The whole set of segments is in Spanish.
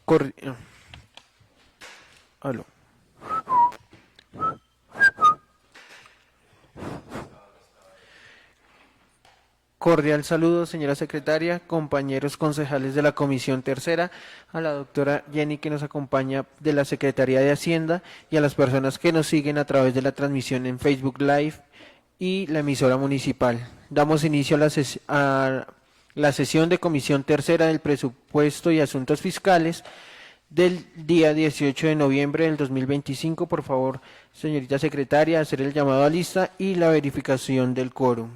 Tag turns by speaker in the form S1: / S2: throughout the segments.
S1: Cor- Aló. Cordial saludo, señora secretaria, compañeros concejales de la Comisión Tercera, a la doctora Jenny que nos acompaña de la Secretaría de Hacienda y a las personas que nos siguen a través de la transmisión en Facebook Live y la emisora municipal. Damos inicio a la sesión de Comisión Tercera del Presupuesto y Asuntos Fiscales del día 18 de noviembre del 2025. Por favor, señorita secretaria, hacer el llamado a lista y la verificación del quórum.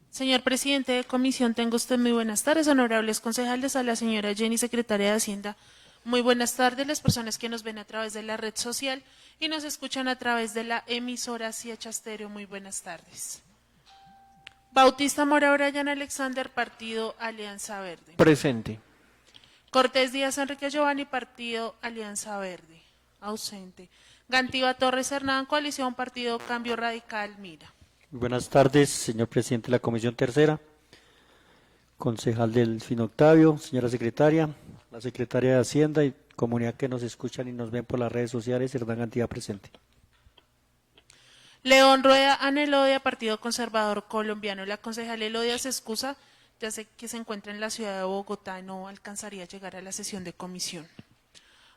S2: Señor presidente de comisión, tenga usted muy buenas tardes, honorables concejales, a la señora Jenny, secretaria de Hacienda. Muy buenas tardes, las personas que nos ven a través de la red social y nos escuchan a través de la emisora Siecha Estéreo. Muy buenas tardes. Bautista Mora Brian Alexander, Partido Alianza Verde.
S1: Presente.
S2: Cortés Díaz Enrique Giovanni, Partido Alianza Verde. Ausente. Gantiva Torres Hernán, Coalición Partido Cambio Radical, Mira.
S3: Buenas tardes, señor presidente de la Comisión Tercera, concejal del Fin Octavio, señora secretaria, la secretaria de Hacienda y comunidad que nos escuchan y nos ven por las redes sociales, Hernán Gantía presente.
S2: León Rueda Ana Elodia, Partido Conservador Colombiano. La concejal Elodia se excusa, ya sé que se encuentra en la ciudad de Bogotá y no alcanzaría a llegar a la sesión de comisión.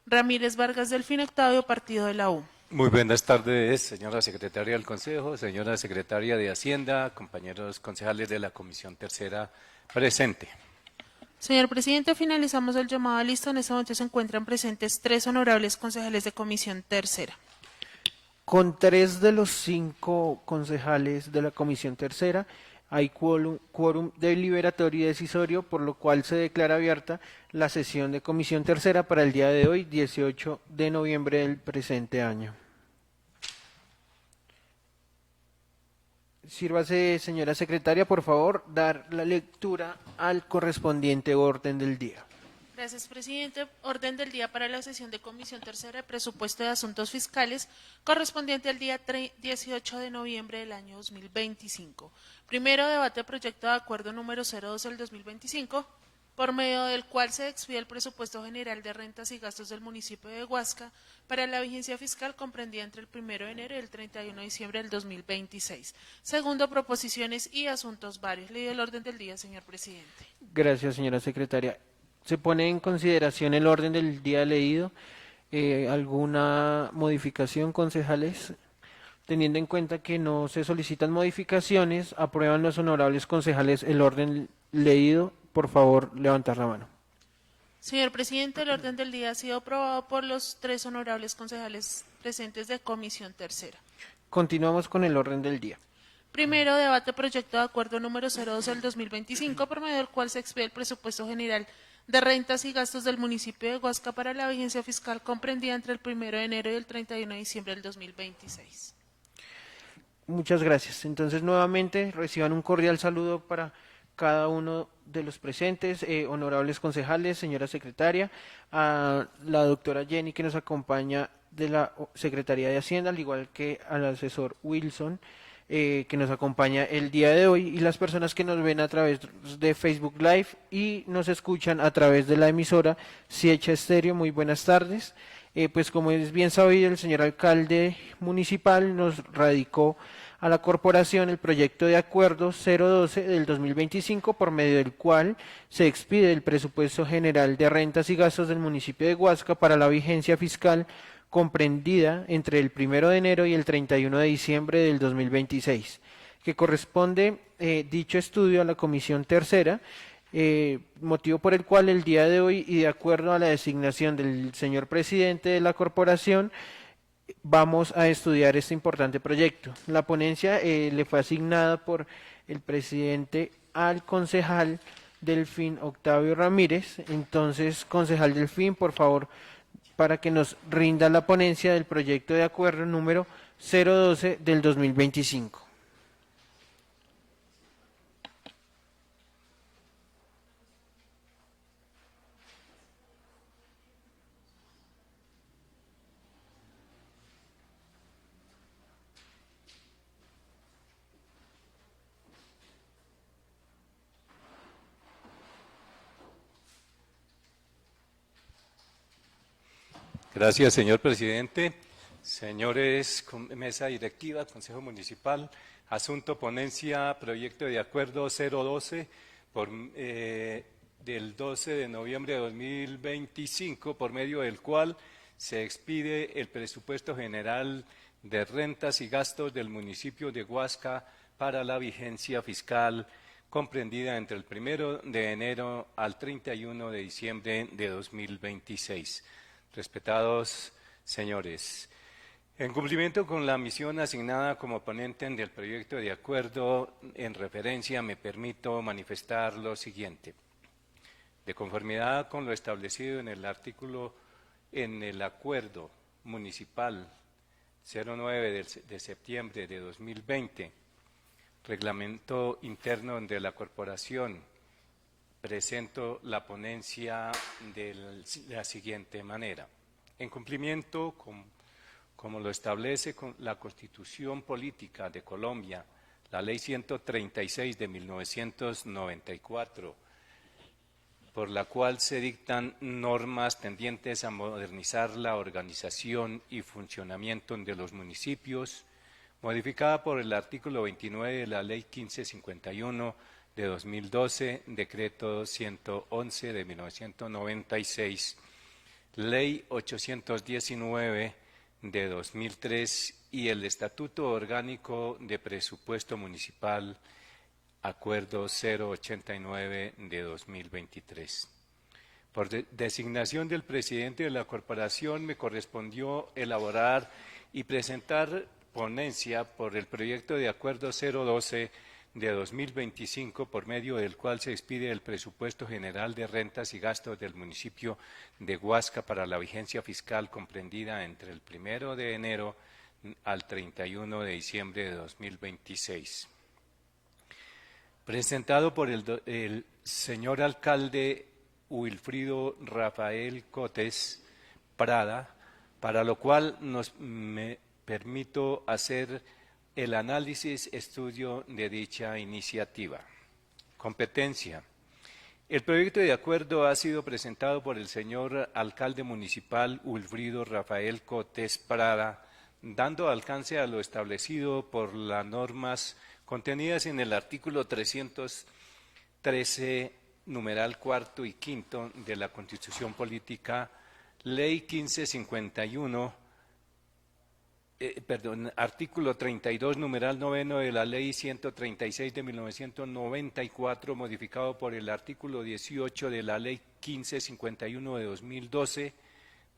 S2: Ramírez Vargas Delfín Octavio, Partido de la U.
S4: Muy buenas tardes, señora secretaria del Consejo, señora secretaria de Hacienda, compañeros concejales de la Comisión Tercera presente.
S2: Señor presidente, finalizamos el llamado a lista. En este momento se encuentran presentes 3 honorables concejales de Comisión Tercera.
S1: Con 3 de los 5 concejales de la Comisión Tercera hay quórum deliberatorio y decisorio, por lo cual se declara abierta la sesión de Comisión Tercera para el día de hoy, 18 de noviembre del presente año. Sírvase, señora secretaria, por favor, dar la lectura al correspondiente orden del día.
S2: Gracias, presidente. Orden del día para la sesión de Comisión Tercera de Presupuesto de Asuntos Fiscales correspondiente al día 18 de noviembre del año 2025. Primero, debate proyecto de acuerdo número 02 del 2025, por medio del cual se expide el presupuesto general de rentas y gastos del municipio de Huasca para la vigencia fiscal comprendida entre el 1 de enero y el 31 de diciembre del 2026. Segundo, proposiciones y asuntos varios. Leído el orden del día, señor presidente.
S1: Gracias, señora secretaria. Se pone en consideración el orden del día leído. ¿Alguna modificación, concejales? Teniendo en cuenta que no se solicitan modificaciones, aprueban los honorables concejales el orden leído. Por favor, levantar la mano.
S2: Señor presidente, el orden del día ha sido aprobado por los 3 honorables concejales presentes de Comisión Tercera.
S1: Continuamos con el orden del día.
S2: Primero, debate proyecto de acuerdo número 02 del 2025, por medio del cual se expide el presupuesto general de rentas y gastos del municipio de Huasca para la vigencia fiscal comprendida entre el 1 de enero y el 31 de diciembre del 2026.
S1: Muchas gracias. Entonces, nuevamente, reciban un cordial saludo para cada uno de los presentes, honorables concejales, señora secretaria, a la doctora Jenny que nos acompaña de la Secretaría de Hacienda, al igual que al asesor Wilson, que nos acompaña el día de hoy, y las personas que nos ven a través de Facebook Live y nos escuchan a través de la emisora Siecha Estéreo. Muy buenas tardes. Pues como es bien sabido, el señor alcalde municipal nos radicó a la corporación el proyecto de acuerdo 012 del 2025, por medio del cual se expide el presupuesto general de rentas y gastos del municipio de Huasca para la vigencia fiscal comprendida entre el 1 de enero y el 31 de diciembre del 2026, que corresponde dicho estudio a la Comisión Tercera, motivo por el cual el día de hoy y de acuerdo a la designación del señor presidente de la corporación, vamos a estudiar este importante proyecto. La ponencia le fue asignada por el presidente al concejal Delfín Octavio Ramírez. Entonces, concejal Delfín, por favor, para que nos rinda la ponencia del proyecto de acuerdo número 012 del 2025.
S4: Gracias, señor presidente. Señores, mesa directiva, Consejo Municipal, asunto ponencia, proyecto de acuerdo 012 del 12 de noviembre de 2025, por medio del cual se expide el presupuesto general de rentas y gastos del municipio de Huasca para la vigencia fiscal comprendida entre el 1 de enero al 31 de diciembre de 2026. Respetados señores, en cumplimiento con la misión asignada como ponente del proyecto de acuerdo en referencia, me permito manifestar lo siguiente. De conformidad con lo establecido en el acuerdo municipal 09 de septiembre de 2020, reglamento interno de la corporación, presento la ponencia de la siguiente manera. En cumplimiento como lo establece la Constitución Política de Colombia, la Ley 136 de 1994, por la cual se dictan normas tendientes a modernizar la organización y funcionamiento de los municipios, modificada por el artículo 29 de la Ley 1551 de 2012, Decreto 111 de 1996, Ley 819 de 2003 y el Estatuto Orgánico de Presupuesto Municipal, Acuerdo 089 de 2023. Por designación del presidente de la corporación me correspondió elaborar y presentar ponencia por el proyecto de acuerdo 012 de 2025, por medio del cual se expide el presupuesto general de rentas y gastos del municipio de Huasca para la vigencia fiscal comprendida entre el 1 de enero al 31 de diciembre de 2026. Presentado por el señor alcalde Wilfrido Rafael Cotes Prada, para lo cual me permito hacer el análisis, estudio de dicha iniciativa. Competencia. El proyecto de acuerdo ha sido presentado por el señor alcalde municipal Wilfrido Rafael Cotes Prada, dando alcance a lo establecido por las normas contenidas en el artículo 313, numeral cuarto y quinto de la Constitución Política, Ley 1551, artículo 32, numeral noveno de la Ley 136 de 1994, modificado por el artículo 18 de la Ley 1551 de 2012,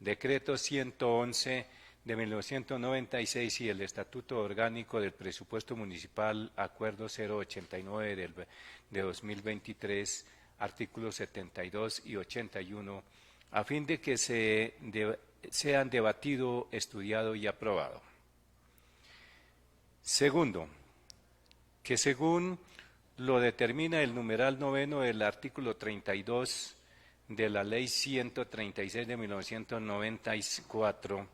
S4: Decreto 111 de 1996 y el Estatuto Orgánico del Presupuesto Municipal, Acuerdo 089 de 2023, artículos 72 y 81, a fin de que sean debatido, estudiado y aprobado. Segundo, que según lo determina el numeral noveno del artículo 32 de la Ley 136 de 1994,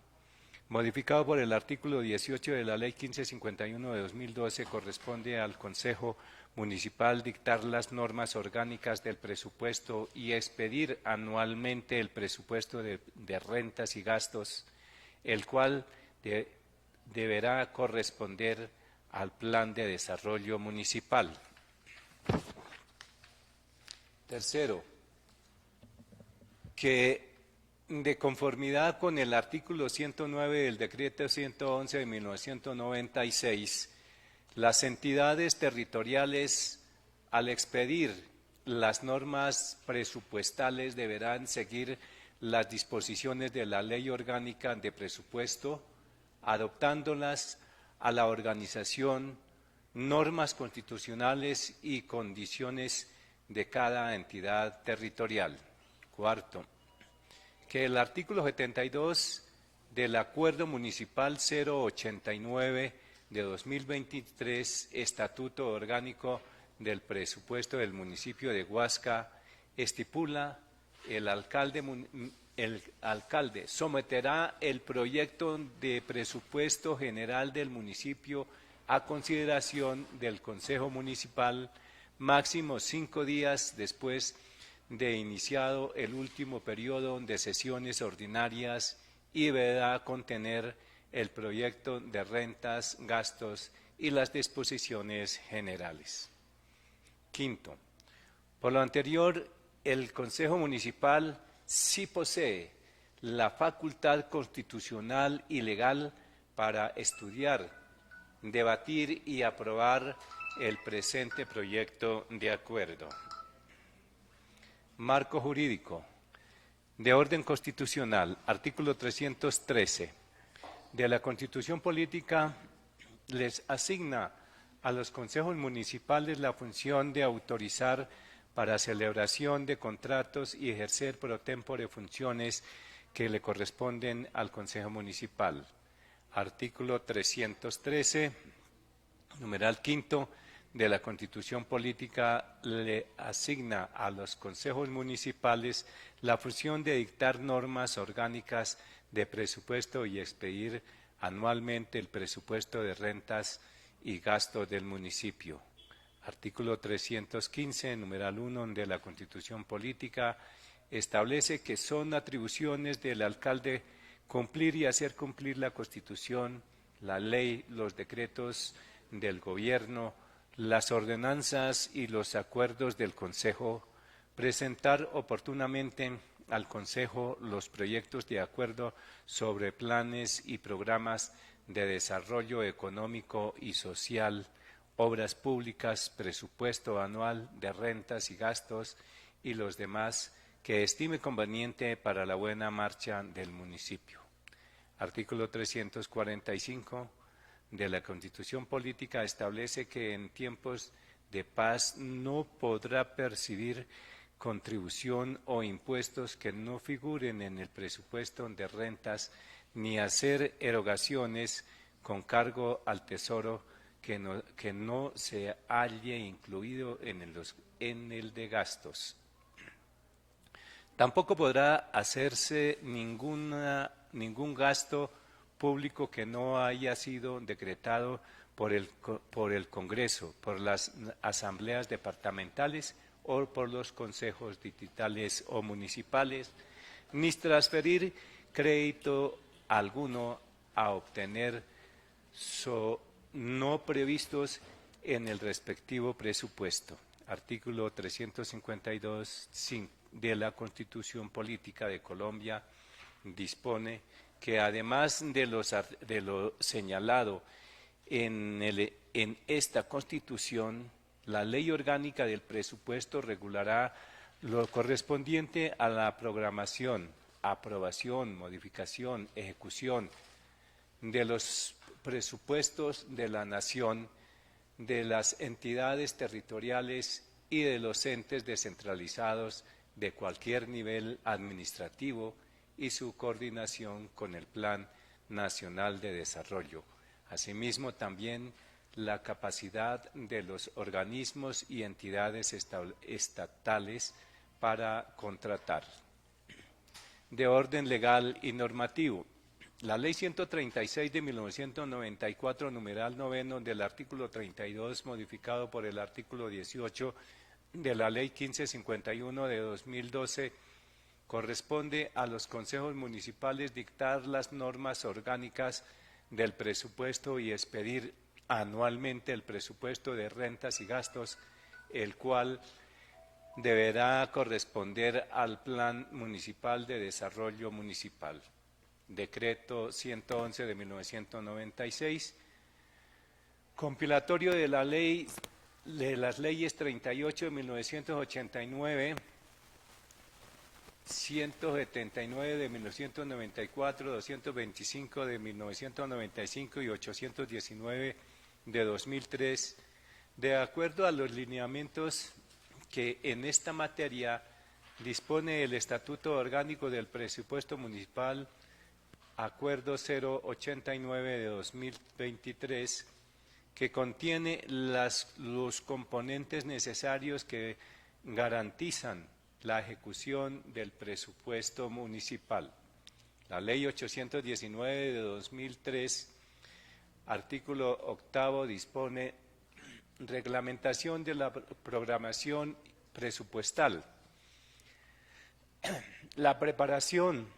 S4: modificado por el artículo 18 de la Ley 1551 de 2012, corresponde al Consejo Municipal dictar las normas orgánicas del presupuesto y expedir anualmente el presupuesto de rentas y gastos, el cual deberá corresponder al Plan de Desarrollo Municipal. Tercero, que de conformidad con el artículo 109 del Decreto 111 de 1996, las entidades territoriales, al expedir las normas presupuestales, deberán seguir las disposiciones de la Ley Orgánica de Presupuesto, adoptándolas a la organización, normas constitucionales y condiciones de cada entidad territorial. Cuarto, que el artículo 72 del Acuerdo Municipal 089 de 2023, Estatuto Orgánico del Presupuesto del Municipio de Huasca, estipula el alcalde someterá el proyecto de presupuesto general del municipio a consideración del Consejo Municipal máximo 5 días después de iniciado el último periodo de sesiones ordinarias y deberá contener el proyecto de rentas, gastos y las disposiciones generales. Quinto, por lo anterior, el Consejo Municipal sí posee la facultad constitucional y legal para estudiar, debatir y aprobar el presente proyecto de acuerdo. Marco jurídico. De orden constitucional, artículo 313 de la Constitución Política les asigna a los consejos municipales la función de autorizar para celebración de contratos y ejercer pro tempore funciones que le corresponden al Consejo Municipal. Artículo 313, numeral quinto, de la Constitución Política le asigna a los consejos municipales la función de dictar normas orgánicas de presupuesto y expedir anualmente el presupuesto de rentas y gastos del municipio. Artículo 315, numeral 1 de la Constitución Política establece que son atribuciones del alcalde cumplir y hacer cumplir la Constitución, la ley, los decretos del gobierno, las ordenanzas y los acuerdos del Consejo, presentar oportunamente al Consejo los proyectos de acuerdo sobre planes y programas de desarrollo económico y social, obras públicas, presupuesto anual de rentas y gastos y los demás que estime conveniente para la buena marcha del municipio. Artículo 345 de la Constitución Política establece que en tiempos de paz no podrá percibir contribución o impuestos que no figuren en el presupuesto de rentas ni hacer erogaciones con cargo al Tesoro que no se halle incluido en el de gastos. Tampoco podrá hacerse ningún gasto público que no haya sido decretado por el Congreso, por las asambleas departamentales o por los consejos distritales o municipales, ni transferir crédito alguno a obtener no previstos en el respectivo presupuesto. Artículo 352 de la Constitución Política de Colombia dispone que además de lo señalado en esta Constitución, la Ley Orgánica del Presupuesto regulará lo correspondiente a la programación, aprobación, modificación, ejecución de los presupuestos de la Nación, de las entidades territoriales y de los entes descentralizados de cualquier nivel administrativo y su coordinación con el Plan Nacional de Desarrollo. Asimismo, también la capacidad de los organismos y entidades estatales para contratar. De orden legal y normativo. La Ley 136 de 1994, numeral noveno del artículo 32, modificado por el artículo 18 de la Ley 1551 de 2012, corresponde a los consejos municipales dictar las normas orgánicas del presupuesto y expedir anualmente el presupuesto de rentas y gastos, el cual deberá corresponder al Plan Municipal de Desarrollo Municipal. Decreto 111 de 1996, compilatorio de la ley de las leyes 38 de 1989, 179 de 1994, 225 de 1995 y 819 de 2003, de acuerdo a los lineamientos que en esta materia dispone el Estatuto Orgánico del Presupuesto Municipal, Acuerdo 089 de 2023, que contiene los componentes necesarios que garantizan la ejecución del presupuesto municipal. La Ley 819 de 2003, artículo octavo, dispone reglamentación de la programación presupuestal, la preparación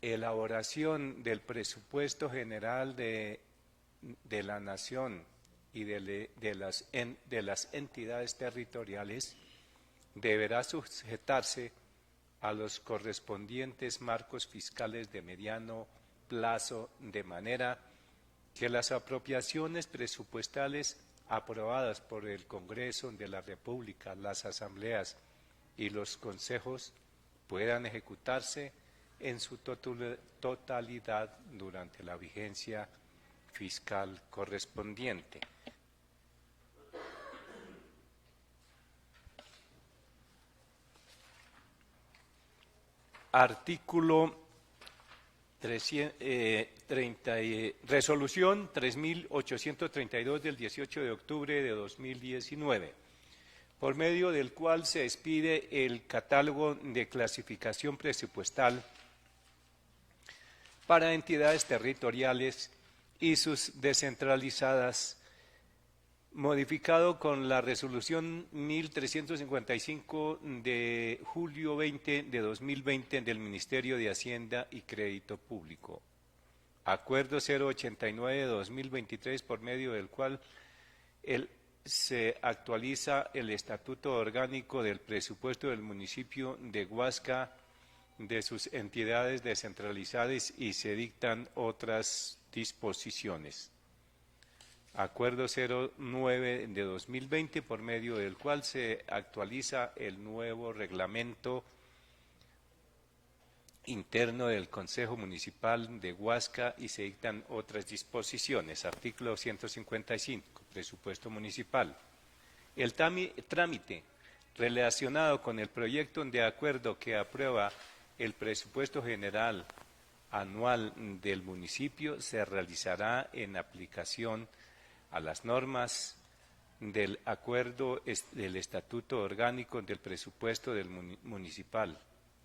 S4: elaboración del presupuesto general de la Nación y de las entidades territoriales deberá sujetarse a los correspondientes marcos fiscales de mediano plazo, de manera que las apropiaciones presupuestales aprobadas por el Congreso de la República, las asambleas y los consejos puedan ejecutarse en su totalidad durante la vigencia fiscal correspondiente. Artículo 300, Resolución 3832 del 18 de octubre de 2019, por medio del cual se expide el catálogo de clasificación presupuestal para entidades territoriales y sus descentralizadas, modificado con la resolución 1355 de julio 20 de 2020 del Ministerio de Hacienda y Crédito Público. Acuerdo 089 de 2023, por medio del cual se actualiza el Estatuto Orgánico del Presupuesto del municipio de Huasca, de sus entidades descentralizadas, y se dictan otras disposiciones. Acuerdo 09 de 2020, por medio del cual se actualiza el nuevo reglamento interno del Consejo Municipal de Huasca y se dictan otras disposiciones. Artículo 155, presupuesto municipal. El trámite relacionado con el proyecto de acuerdo que aprueba el presupuesto general anual del municipio se realizará en aplicación a las normas del acuerdo del Estatuto Orgánico del Presupuesto del Municipal,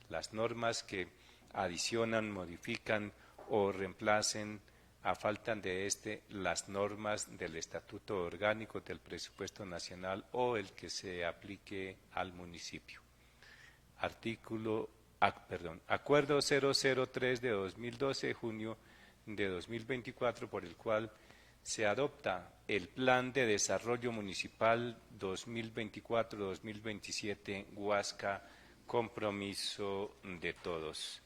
S4: las normas que adicionan, modifican o reemplacen a falta de las normas del Estatuto Orgánico del Presupuesto Nacional o el que se aplique al municipio. Acuerdo 003 de 2012, junio de 2024, por el cual se adopta el Plan de Desarrollo Municipal 2024-2027 Huasca, compromiso de todos.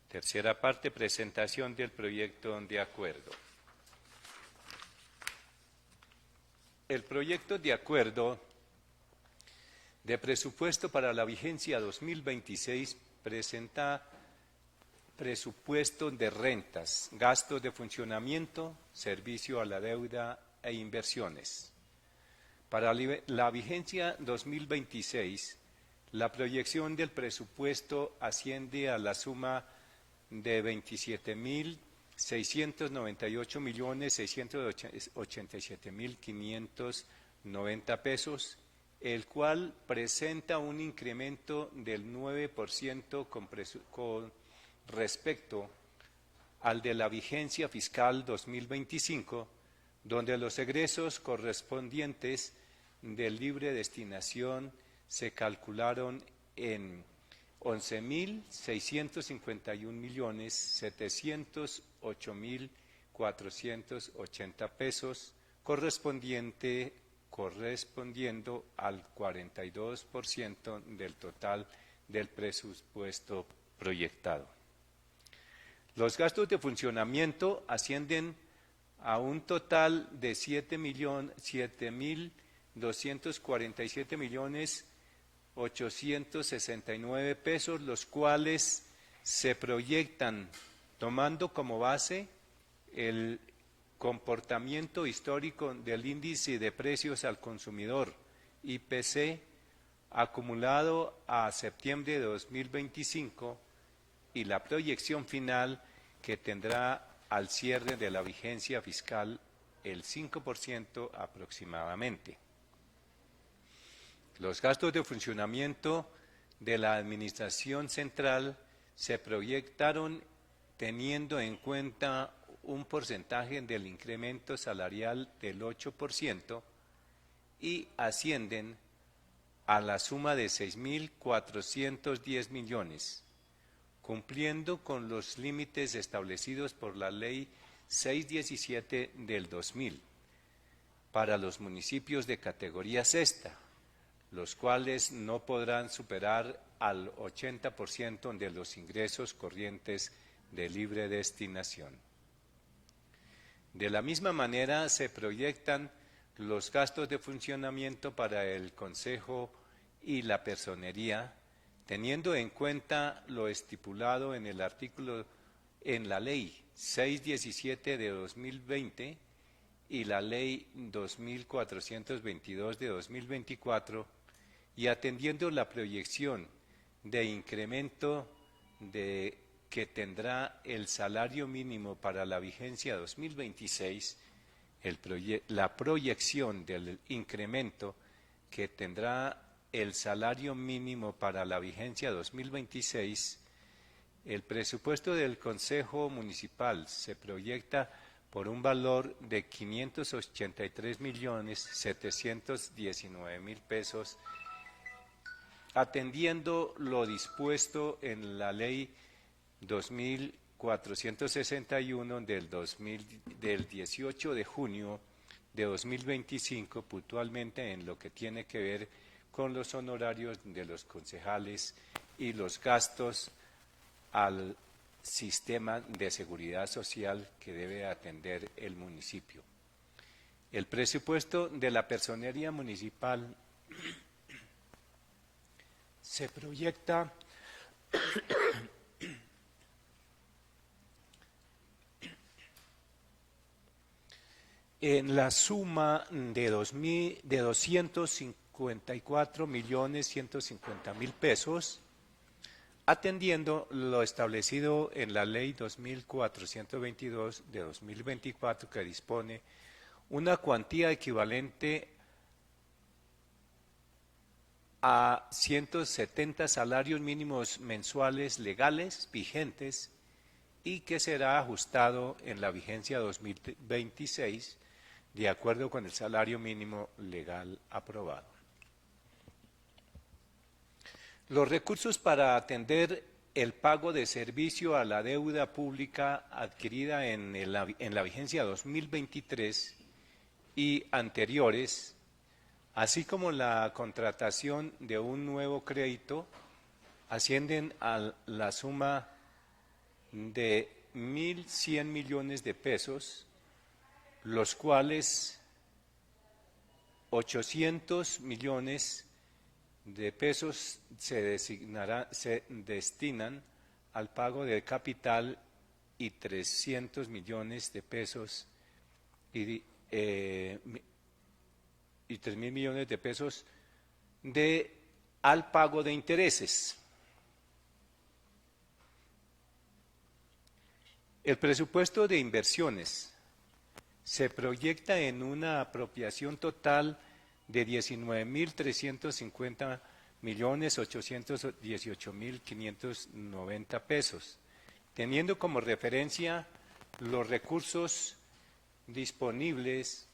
S4: Tercera parte, presentación del proyecto de acuerdo. El proyecto de acuerdo de presupuesto para la vigencia 2026 presenta presupuesto de rentas, gastos de funcionamiento, servicio a la deuda e inversiones. Para la vigencia 2026, la proyección del presupuesto asciende a la suma de 27.698.687.590 pesos, el cual presenta un incremento del 9% con respecto al de la vigencia fiscal 2025, donde los egresos correspondientes de libre destinación se calcularon en 11.651.708.480 pesos, correspondiendo al 42% del total del presupuesto proyectado. Los gastos de funcionamiento ascienden a un total de 7.247.869 pesos, los cuales se proyectan tomando como base el comportamiento histórico del índice de precios al consumidor, IPC, acumulado a septiembre de 2025 y la proyección final que tendrá al cierre de la vigencia fiscal el 5% aproximadamente. Los gastos de funcionamiento de la Administración Central se proyectaron teniendo en cuenta un porcentaje del incremento salarial del 8% y ascienden a la suma de 6.410 millones, cumpliendo con los límites establecidos por la Ley 617 del 2000 para los municipios de categoría sexta, los cuales no podrán superar al 80% de los ingresos corrientes de libre destinación. De la misma manera, se proyectan los gastos de funcionamiento para el Consejo y la Personería, teniendo en cuenta lo estipulado en el artículo en la Ley 617 de 2020 y la Ley 2422 de 2024, y atendiendo la proyección de incremento que tendrá el salario mínimo para la vigencia 2026, la proyección del incremento que tendrá el salario mínimo para la vigencia 2026, el presupuesto del Consejo Municipal se proyecta por un valor de 583.719.000 pesos, atendiendo lo dispuesto en la Ley 2461 del 18 de junio de 2025, puntualmente en lo que tiene que ver con los honorarios de los concejales y los gastos al sistema de seguridad social que debe atender el municipio. El presupuesto de la Personería Municipal se proyecta en la suma de 254.150.000 pesos, atendiendo lo establecido en la Ley 2422 de 2024, que dispone una cuantía equivalente a 170 salarios mínimos mensuales legales vigentes y que será ajustado en la vigencia 2026 de acuerdo con el salario mínimo legal aprobado. Los recursos para atender el pago de servicio a la deuda pública adquirida en la vigencia 2023 y anteriores, así como la contratación de un nuevo crédito, ascienden a la suma de 1.100 millones de pesos, los cuales 800 millones de pesos se destinan al pago de capital y 300 millones de pesos y 3.000 millones de pesos al pago de intereses. El presupuesto de inversiones se proyecta en una apropiación total de 19.350.818.590 pesos, teniendo como referencia los recursos disponibles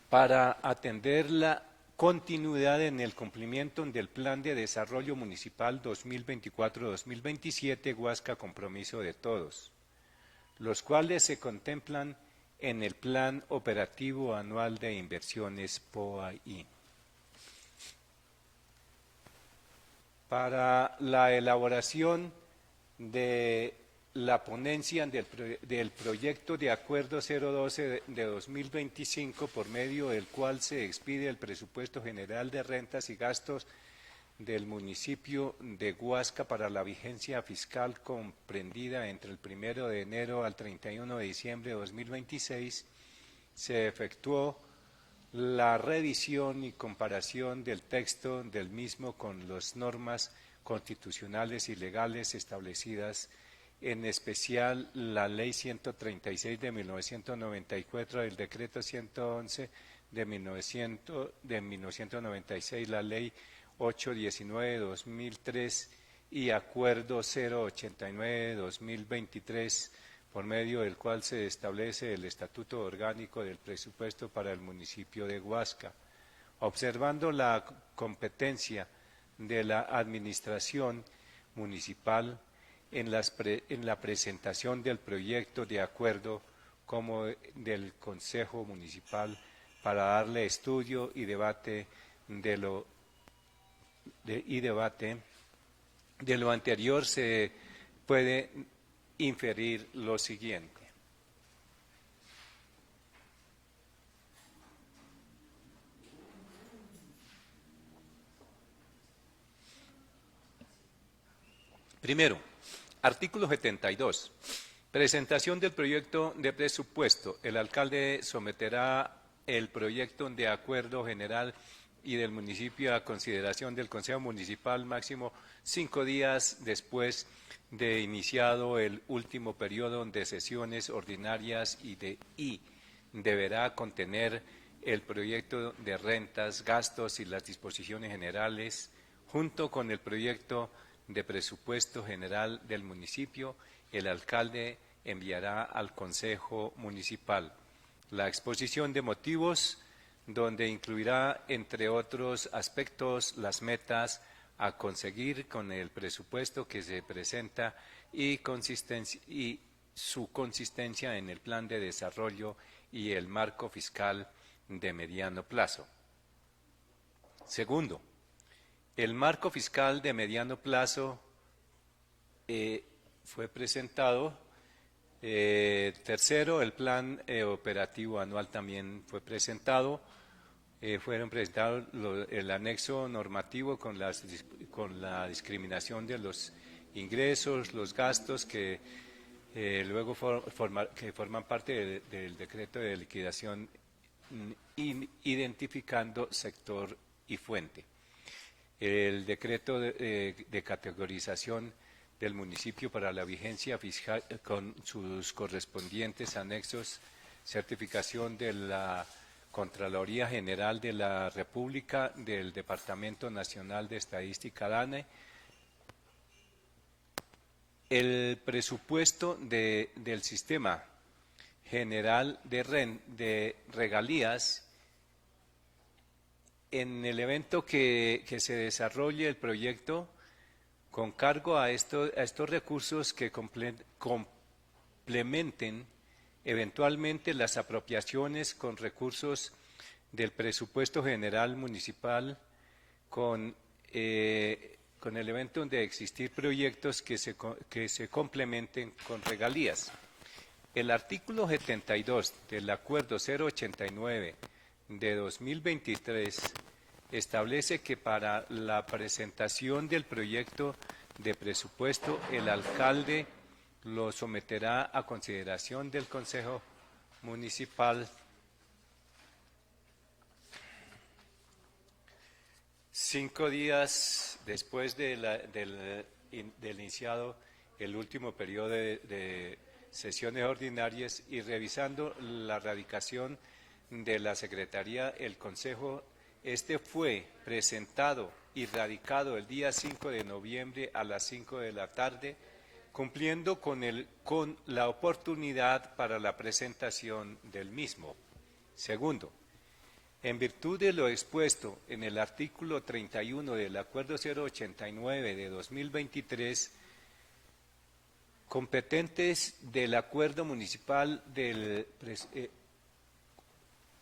S4: para atender la continuidad en el cumplimiento del Plan de Desarrollo Municipal 2024-2027 Huasca Compromiso de Todos, los cuales se contemplan en el Plan Operativo Anual de Inversiones POAI. Para la elaboración de la ponencia del proyecto de Acuerdo 012 de 2025, por medio del cual se expide el Presupuesto General de Rentas y Gastos del municipio de Huasca para la vigencia fiscal comprendida entre el 1 de enero al 31 de diciembre de 2026, se efectuó la revisión y comparación del texto del mismo con las normas constitucionales y legales establecidas, en especial la Ley 136 de 1994, el Decreto 111 de 1996, la Ley 819 de 2003 y Acuerdo 089 de 2023, por medio del cual se establece el Estatuto Orgánico del Presupuesto para el municipio de Huasca. Observando la competencia de la Administración municipal en la presentación del proyecto de acuerdo como del Consejo Municipal para darle estudio y debate de lo anterior se puede inferir lo siguiente. Primero, artículo 72. Presentación del proyecto de presupuesto. El alcalde someterá el proyecto de acuerdo general y del municipio a consideración del Consejo Municipal máximo 5 días después de iniciado el último periodo de sesiones ordinarias y deberá contener el proyecto de rentas, gastos y las disposiciones generales junto con el proyecto de presupuesto general del municipio. El alcalde enviará al Consejo Municipal la exposición de motivos, donde incluirá, entre otros aspectos, las metas a conseguir con el presupuesto que se presenta y su consistencia en el plan de desarrollo y el marco fiscal de mediano plazo. Segundo, el marco fiscal de mediano plazo fue presentado. Tercero, el plan operativo anual también fue presentado. Fueron presentados el anexo normativo con la discriminación de los ingresos, los gastos que luego forman parte del decreto de liquidación, identificando sector y fuente. El decreto de categorización del municipio para la vigencia fiscal con sus correspondientes anexos, certificación de la Contraloría General de la República, del Departamento Nacional de Estadística DANE, el presupuesto del Sistema General de Regalías. En el evento que se desarrolle el proyecto, con cargo a estos recursos que complementen eventualmente las apropiaciones con recursos del presupuesto general municipal, con el evento de existir proyectos que se complementen con regalías. El artículo 72 del Acuerdo 089 de 2023 establece que para la presentación del proyecto de presupuesto el alcalde lo someterá a consideración del Consejo Municipal 5 días después del iniciado el último periodo de sesiones ordinarias y revisando la radicación de la Secretaría, el Consejo, fue presentado y radicado el día 5 de noviembre a las 5 de la tarde, cumpliendo con la oportunidad para la presentación del mismo. Segundo, en virtud de lo expuesto en el artículo 31 del Acuerdo 089 de 2023, competentes del Acuerdo Municipal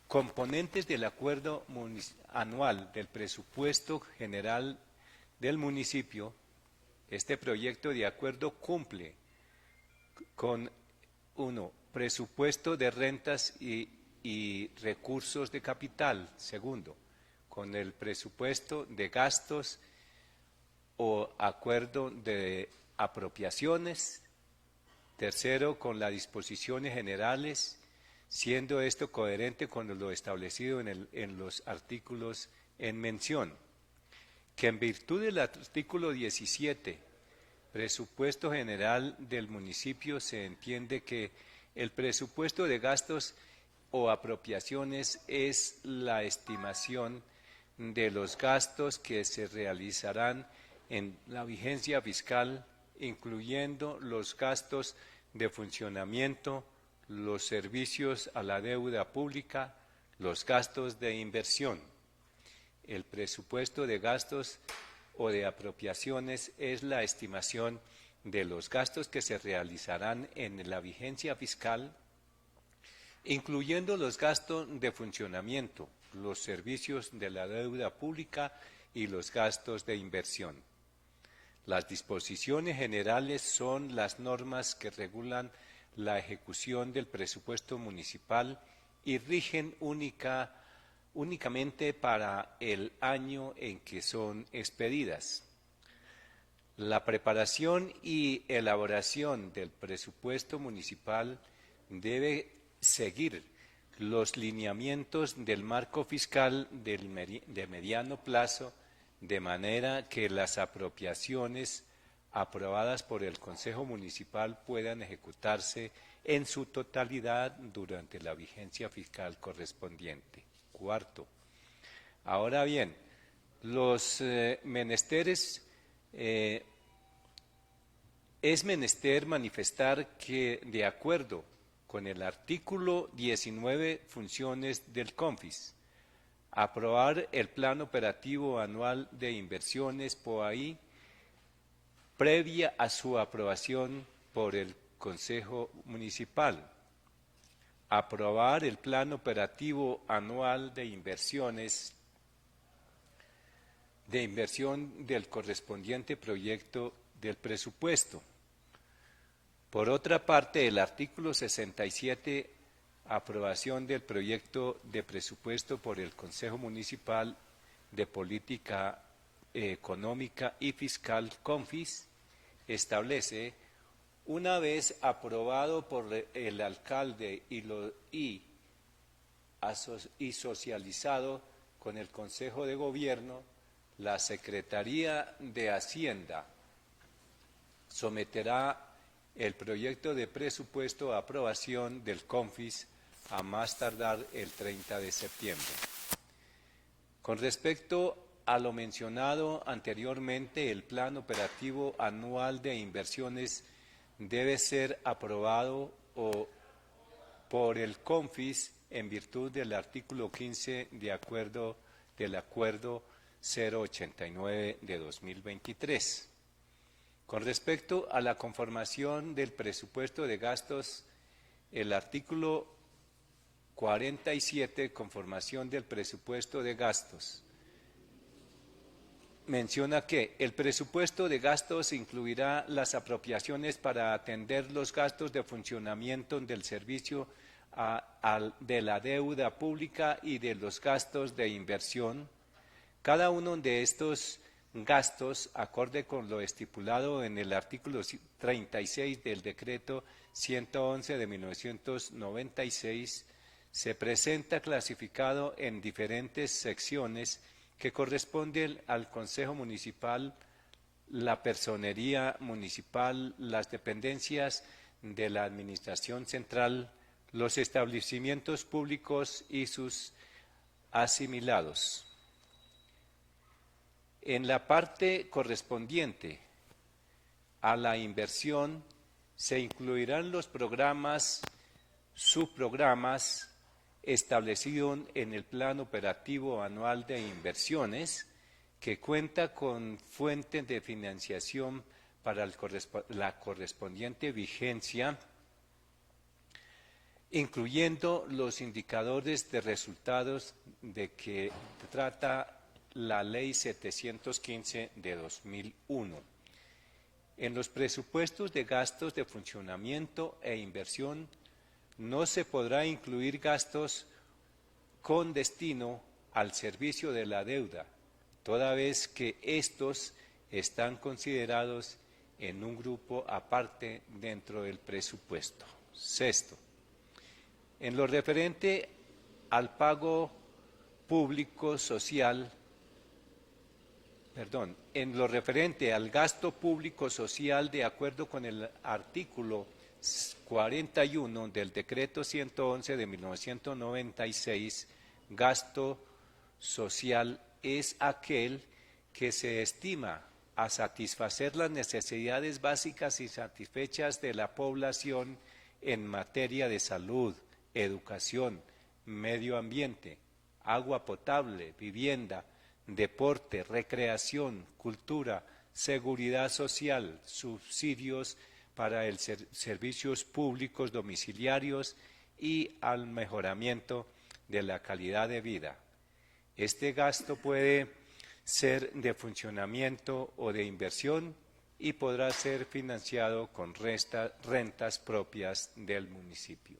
S4: componentes del Acuerdo Anual del Presupuesto General del municipio, este proyecto de acuerdo cumple con 1. Presupuesto de rentas y recursos de capital. Segundo, con el presupuesto de gastos o acuerdo de apropiaciones. Tercero, con las disposiciones generales, siendo esto coherente con lo establecido en los artículos en mención, que en virtud del artículo 17, presupuesto general del municipio, se entiende que el presupuesto de gastos o apropiaciones es la estimación de los gastos que se realizarán en la vigencia fiscal, incluyendo los gastos de funcionamiento, los servicios a la deuda pública, los gastos de inversión. El presupuesto de gastos o de apropiaciones es la estimación de los gastos que se realizarán en la vigencia fiscal, incluyendo los gastos de funcionamiento, los servicios de la deuda pública y los gastos de inversión. Las disposiciones generales son las normas que regulan la ejecución del presupuesto municipal y rigen únicamente para el año en que son expedidas. La preparación y elaboración del presupuesto municipal debe seguir los lineamientos del marco fiscal de mediano plazo, de manera que las apropiaciones aprobadas por el Consejo Municipal puedan ejecutarse en su totalidad durante la vigencia fiscal correspondiente. Cuarto, ahora bien, los menesteres, es menester manifestar que, de acuerdo con el artículo 19, funciones del CONFIS, aprobar el Plan Operativo Anual de Inversiones POAI, previa a su aprobación por el Consejo Municipal, aprobar el Plan Operativo Anual de Inversiones de inversión del correspondiente proyecto del presupuesto. Por otra parte, el artículo 67, aprobación del proyecto de presupuesto por el Consejo Municipal de Política Económica y Fiscal, CONFIS, establece, una vez aprobado por el alcalde y socializado con el Consejo de Gobierno, la Secretaría de Hacienda someterá el proyecto de presupuesto a aprobación del CONFIS a más tardar el 30 de septiembre. Con respecto a lo mencionado anteriormente, el Plan Operativo Anual de Inversiones debe ser aprobado por el CONFIS en virtud del artículo 15 del Acuerdo 089 de 2023. Con respecto a la conformación del presupuesto de gastos, el artículo 47, conformación del presupuesto de gastos, menciona que el presupuesto de gastos incluirá las apropiaciones para atender los gastos de funcionamiento del servicio de la deuda pública y de los gastos de inversión. Cada uno de estos gastos, acorde con lo estipulado en el artículo 36 del Decreto 111 de 1996, se presenta clasificado en diferentes secciones que corresponden al Consejo Municipal, la Personería Municipal, las dependencias de la Administración Central, los establecimientos públicos y sus asimilados. En la parte correspondiente a la inversión se incluirán los programas, subprogramas establecidos en el Plan Operativo Anual de Inversiones, que cuenta con fuentes de financiación para la correspondiente vigencia, incluyendo los indicadores de resultados de que trata la Ley 715 de 2001. En los presupuestos de gastos de funcionamiento e inversión no se podrá incluir gastos con destino al servicio de la deuda, toda vez que estos están considerados en un grupo aparte dentro del presupuesto. Sexto, en lo referente al pago público social, en lo referente al gasto público social, de acuerdo con el artículo 41 del Decreto 111 de 1996, gasto social es aquel que se estima a satisfacer las necesidades básicas y satisfechas de la población en materia de salud, educación, medio ambiente, agua potable, vivienda, deporte, recreación, cultura, seguridad social, subsidios para servicios públicos domiciliarios y al mejoramiento de la calidad de vida. Este gasto puede ser de funcionamiento o de inversión y podrá ser financiado con rentas propias del municipio.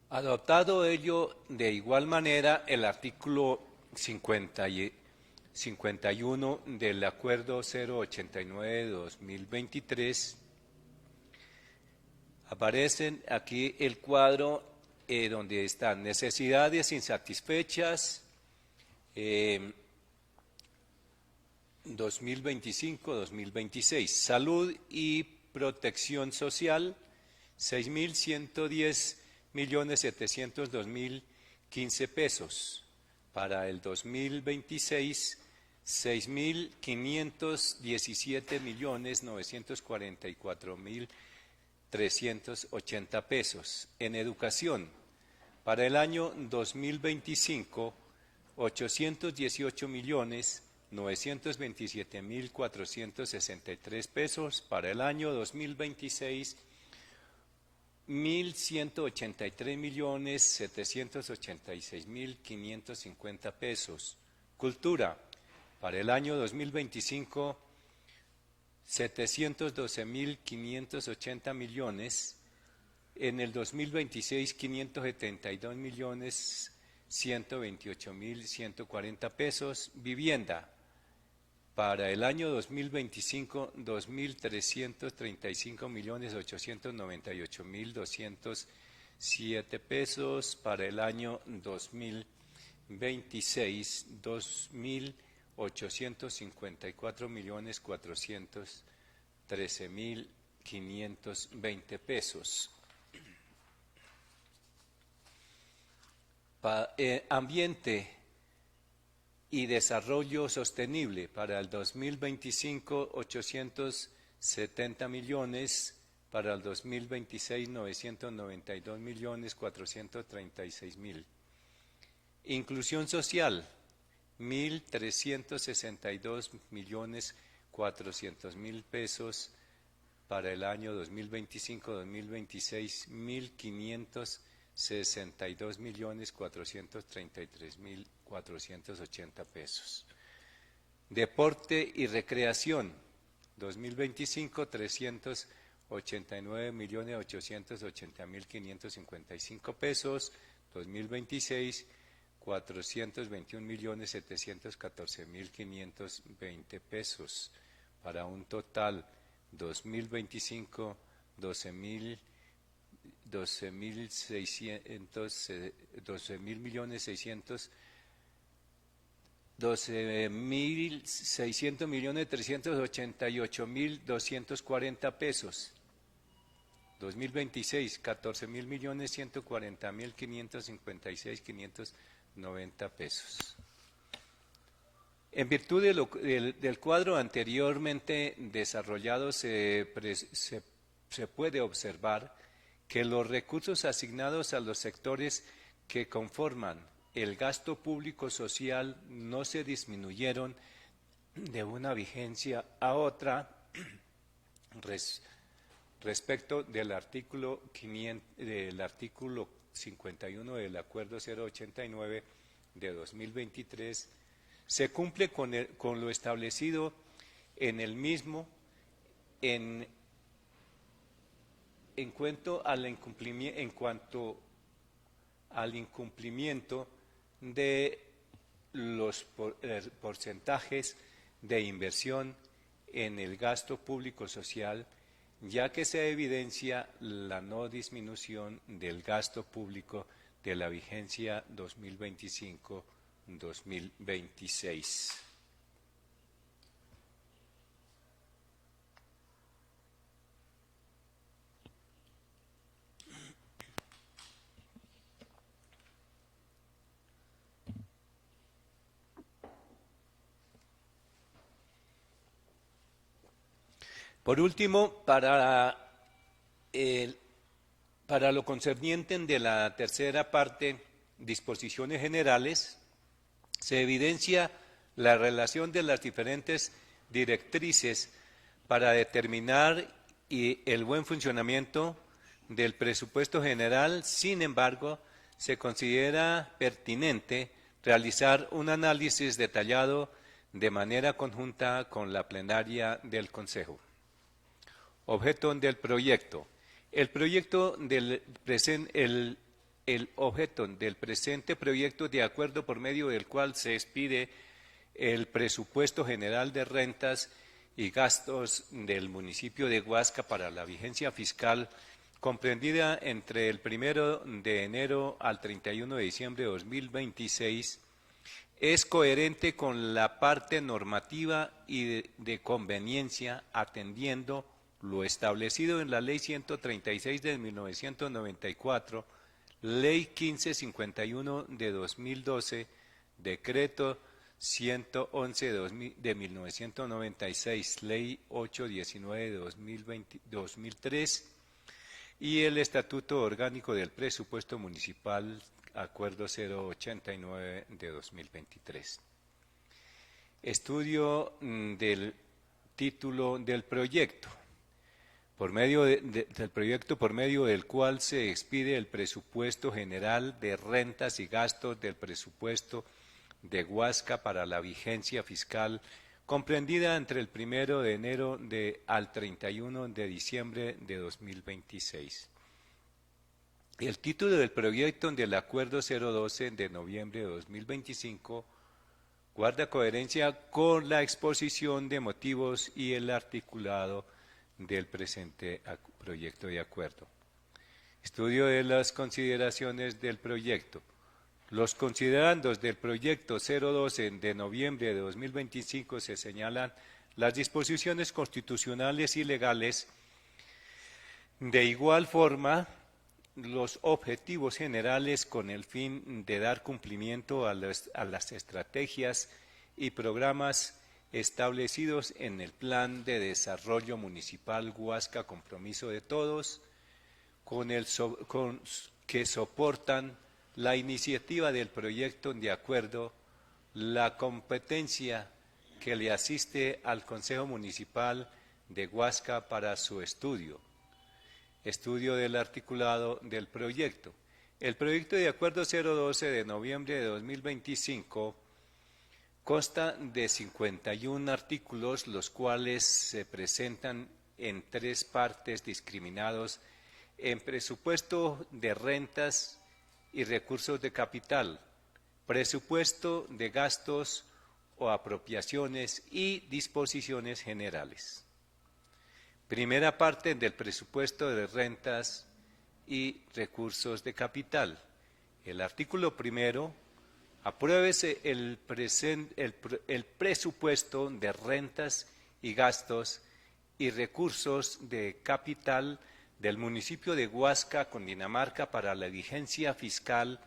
S4: Adoptado ello de igual manera el artículo 51 del Acuerdo 089 de 2023, aparecen aquí el cuadro donde están necesidades insatisfechas 2025-2026, salud y protección social 6.110.702.015 pesos. Para el 2026, 6.517.944.380 pesos. En educación, para el año 2025, 818.927.463 pesos. Para el año 2026, 1.183.786.550 pesos. Cultura, para el año 2025, 712.580 millones. En el 2026, 572.128.140 pesos. Vivienda, para el año 2025, 2.335.898.207 pesos. Para el año 2026, 2.854.413.520 pesos. Ambiente y desarrollo sostenible, para el 2025, 870 millones, para el 2026, 992.436.000. Inclusión social, 1.362.400.000 pesos, para el año 2025-2026, 1.562.433.480 pesos. Deporte y recreación, 2025, 389.880.555 pesos, 2026, 421.714.520 pesos, para un total 2025, 12.600.388.240 pesos. 2026, 14.140.556.590 pesos. En virtud del cuadro anteriormente desarrollado, se puede observar que los recursos asignados a los sectores que conforman el gasto público social no se disminuyeron de una vigencia a otra respecto del artículo 51 del Acuerdo 089 de 2023. Se cumple con lo establecido en el mismo en cuanto al incumplimiento de los porcentajes de inversión en el gasto público social, ya que se evidencia la no disminución del gasto público de la vigencia 2025-2026. Por último, para El- para lo concerniente de la tercera parte, disposiciones generales, se evidencia la relación de las diferentes directrices para determinar el buen funcionamiento del presupuesto general. Sin embargo, se considera pertinente realizar un análisis detallado de manera conjunta con la plenaria del Consejo. Objeto del proyecto. El objeto del presente proyecto de acuerdo por medio del cual se expide el presupuesto general de rentas y gastos del municipio de Huasca para la vigencia fiscal comprendida entre el 1 de enero al 31 de diciembre de 2026, es coherente con la parte normativa y de conveniencia, atendiendo lo establecido en la Ley 136 de 1994, Ley 1551 de 2012, Decreto 111 de 1996, Ley 819 de 2003 y el Estatuto Orgánico del Presupuesto Municipal, Acuerdo 089 de 2023. Estudio del título del proyecto. Por medio del proyecto por medio del cual se expide el presupuesto general de rentas y gastos del presupuesto de Huasca para la vigencia fiscal comprendida entre el 1 de enero al 31 de diciembre de 2026. El título del proyecto del Acuerdo 012 de noviembre de 2025 guarda coherencia con la exposición de motivos y el articulado del presente proyecto de acuerdo. Estudio de las consideraciones del proyecto. Los considerandos del proyecto 012 de noviembre de 2025 se señalan las disposiciones constitucionales y legales. De igual forma, los objetivos generales con el fin de dar cumplimiento a las estrategias y programas establecidos en el Plan de Desarrollo Municipal Huasca Compromiso de Todos, que soportan la iniciativa del proyecto de acuerdo, la competencia que le asiste al Consejo Municipal de Huasca para su estudio. Estudio del articulado del proyecto. El proyecto de acuerdo 012 de noviembre de 2025 consta de 51 artículos, los cuales se presentan en 3 partes discriminados en presupuesto de rentas y recursos de capital, presupuesto de gastos o apropiaciones y disposiciones generales. Primera parte del presupuesto de rentas y recursos de capital. El artículo primero, apruébese el presupuesto de rentas y gastos y recursos de capital del municipio de Huasca, Cundinamarca, para la vigencia fiscal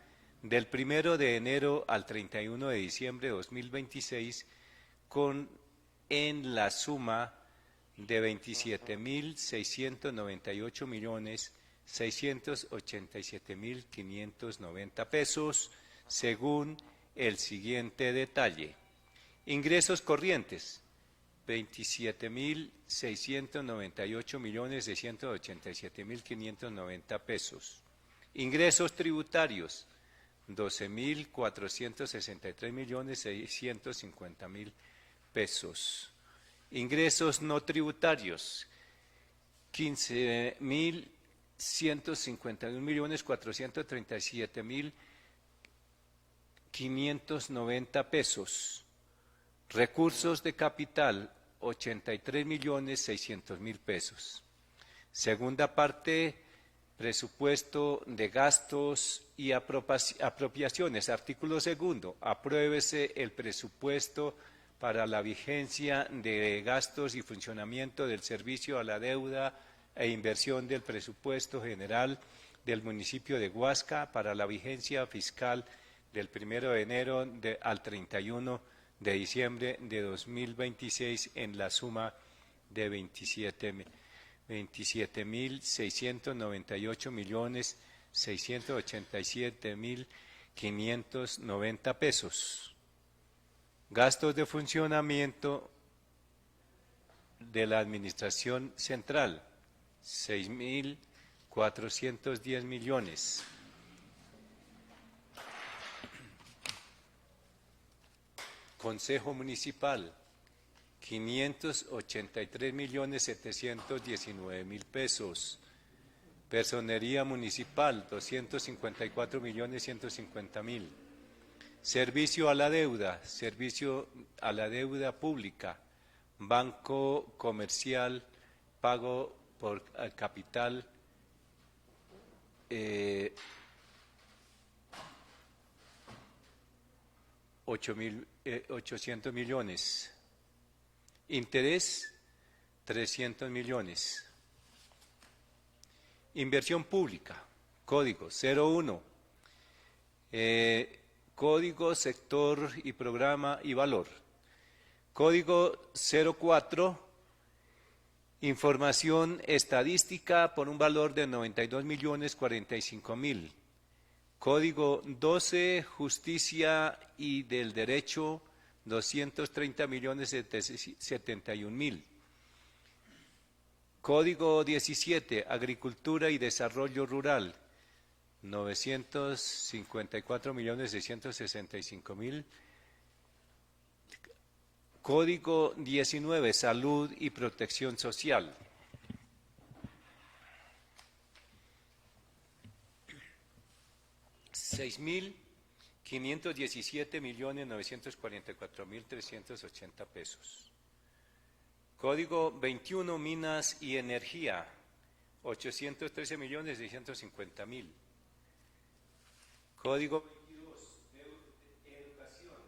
S4: del 1 de enero al 31 de diciembre de 2026, en la suma de 27.698.687.590 pesos, según el siguiente detalle. Ingresos corrientes, 27.698.687.590 pesos. Ingresos tributarios, 12.463.650.000 pesos. Ingresos no tributarios, 15.151.437.590 pesos. Recursos de capital, 83.600.000 pesos. Segunda parte, presupuesto de gastos y apropiaciones. Artículo segundo, apruébese el presupuesto para la vigencia de gastos y funcionamiento del servicio a la deuda e inversión del presupuesto general del municipio de Huasca para la vigencia fiscal del 1 de enero al 31 de diciembre de 2026 en la suma de 27.698.687.590 pesos. Gastos de funcionamiento de la Administración Central, 6.410 millones. Consejo Municipal, 583.719.000 pesos. Personería Municipal, 254.150.000. Servicio a la deuda pública, Banco Comercial, pago por capital, 800 millones. Interés, 300 millones. Inversión pública, código 01. Código, sector y programa y valor. Código 04, información estadística por un valor de 92.045.000. Código 12, justicia y del derecho, 230.071.000. Código 17, agricultura y desarrollo rural, 954.665.000. Código 19, salud y protección social. $6.517.944.380 pesos. Código 21, minas y energía, 813.650.000. Código 22, educación,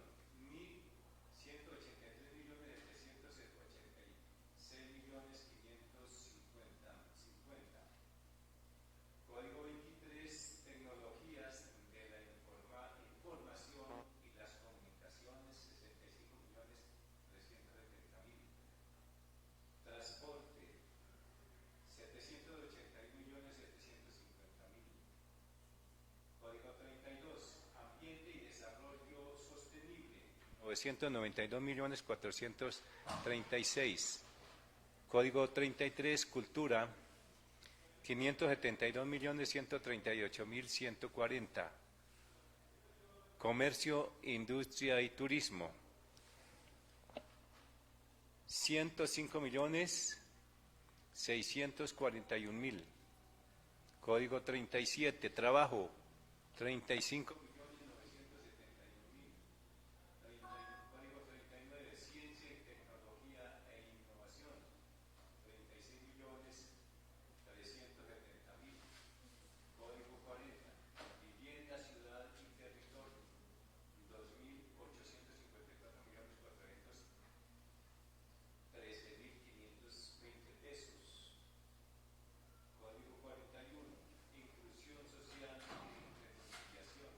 S4: 183.786.550.000. Código 23, tecnologías de la información y las comunicaciones, 65.370.000. Transporte, 781.750.000. Código 32, ambiente y desarrollo sostenible, 992.436. Código 33, cultura, 572.138.140. Comercio, industria y turismo, 105.641.000. Código 37, trabajo, 35.971.000. Código 39, ciencia y tecnología e innovación, 36.370.000. Código 40, vivienda, ciudad y territorio, 2.854.413.520 pesos. Código 41, inclusión social y reconciliación,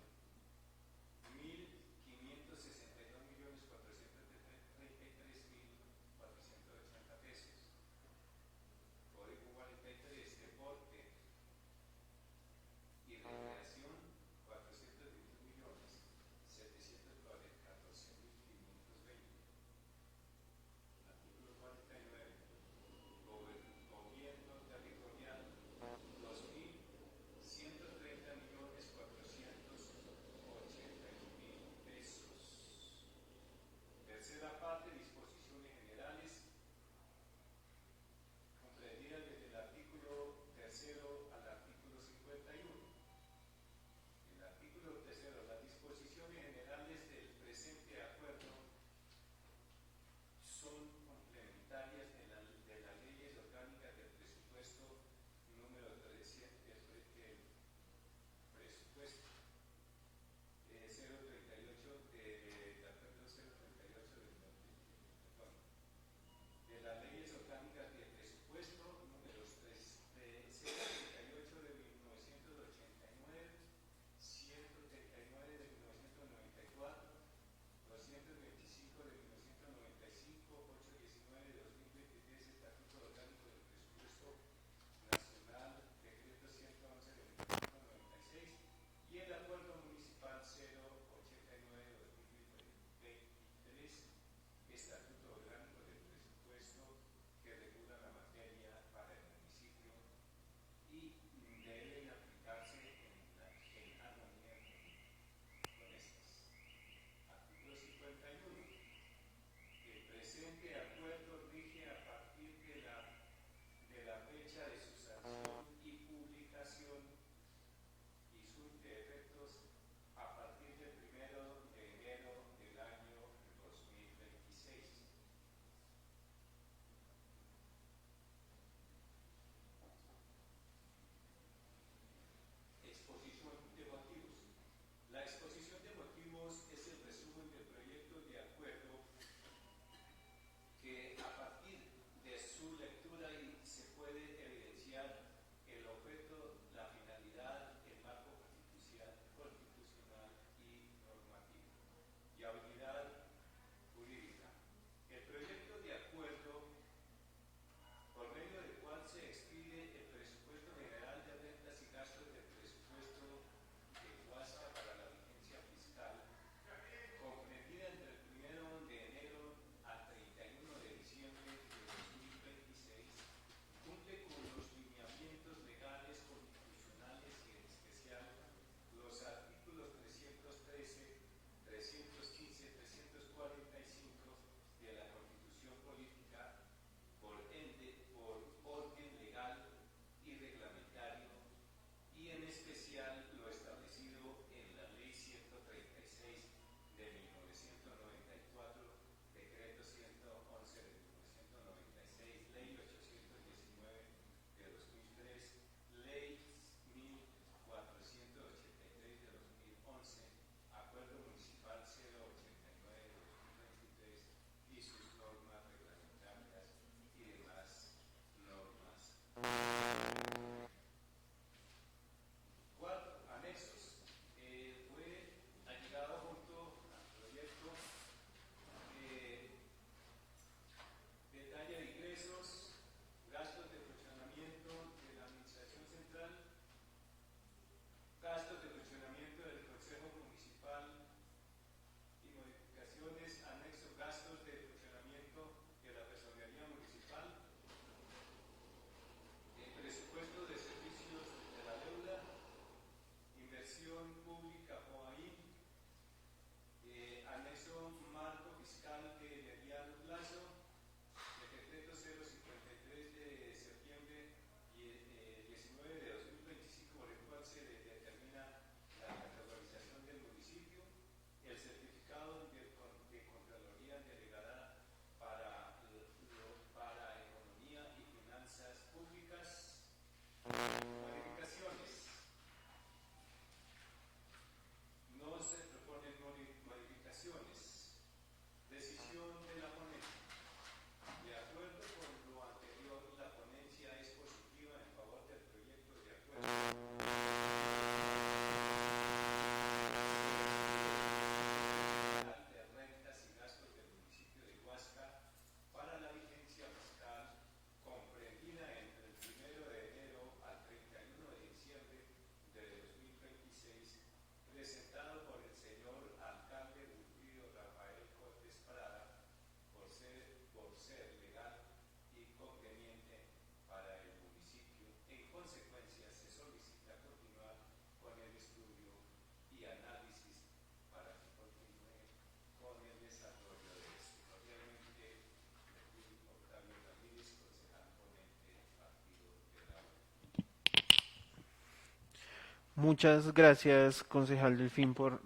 S1: Muchas gracias, concejal Delfín, por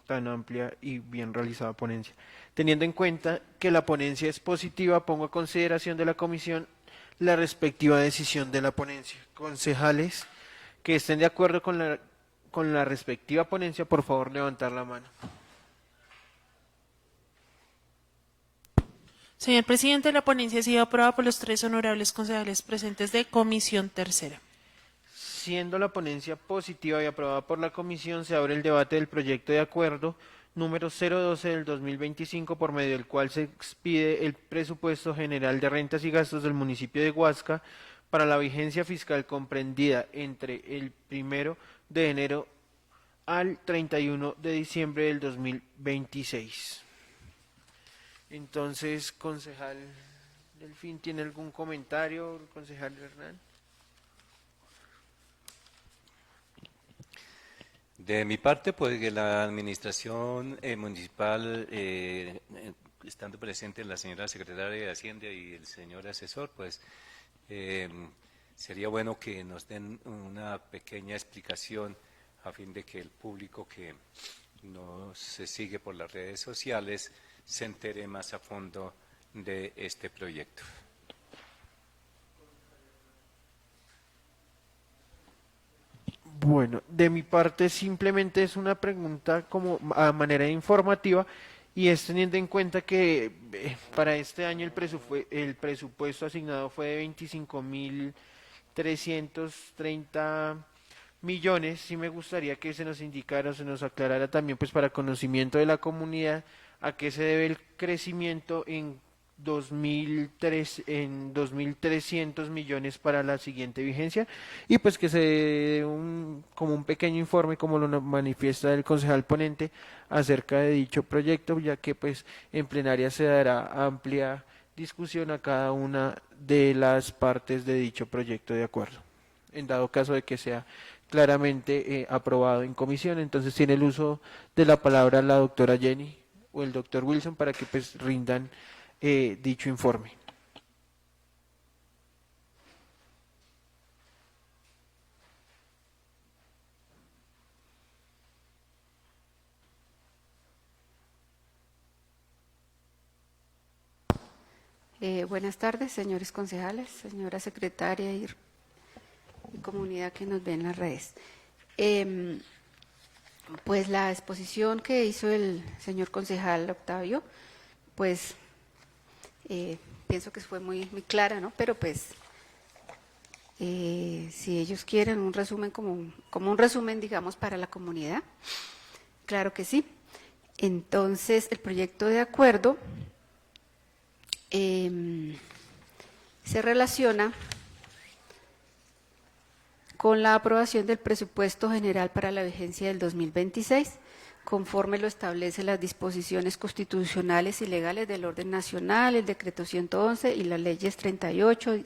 S1: tan amplia y bien realizada ponencia. Teniendo en cuenta que la ponencia es positiva, pongo a consideración de la comisión la respectiva decisión de la ponencia. Concejales que estén de acuerdo con la respectiva ponencia, por favor, levantar la mano.
S2: Señor presidente, la ponencia ha sido aprobada por los 3 honorables concejales presentes de Comisión Tercera.
S1: Siendo la ponencia positiva y aprobada por la comisión, se abre el debate del proyecto de acuerdo número 012 del 2025, por medio del cual se expide el presupuesto general de rentas y gastos del municipio de Huasca para la vigencia fiscal comprendida entre el 1 de enero al 31 de diciembre del 2026. Entonces, concejal Delfín, ¿tiene algún comentario? Concejal Hernán.
S4: De mi parte, pues que la administración municipal, estando presente la señora secretaria de Hacienda y el señor asesor, pues sería bueno que nos den una pequeña explicación a fin de que el público que nos sigue por las redes sociales se entere más a fondo de este proyecto.
S1: Bueno, de mi parte simplemente es una pregunta como a manera informativa y es teniendo en cuenta que para este año el presupuesto asignado fue de 25.330 millones. Sí me gustaría que se nos indicara, se nos aclarara también, pues para conocimiento de la comunidad, a qué se debe el crecimiento en 2.300 millones para la siguiente vigencia, y pues que se dé como un pequeño informe, como lo manifiesta el concejal ponente, acerca de dicho proyecto, ya que pues en plenaria se dará amplia discusión a cada una de las partes de dicho proyecto de acuerdo, en dado caso de que sea claramente aprobado en comisión. Entonces tiene el uso de la palabra la doctora Jenny o el doctor Wilson para que pues rindan dicho informe.
S5: Buenas tardes, señores concejales, señora secretaria y comunidad que nos ve en las redes. Pues la exposición que hizo el señor concejal Octavio, pues pienso que fue muy clara, ¿no? Pero pues si ellos quieren un resumen como un resumen, digamos, para la comunidad, claro que sí. Entonces, el proyecto de acuerdo se relaciona con la aprobación del presupuesto general para la vigencia del 2026, conforme lo establecen las disposiciones constitucionales y legales del orden nacional, el decreto 111 y las leyes 38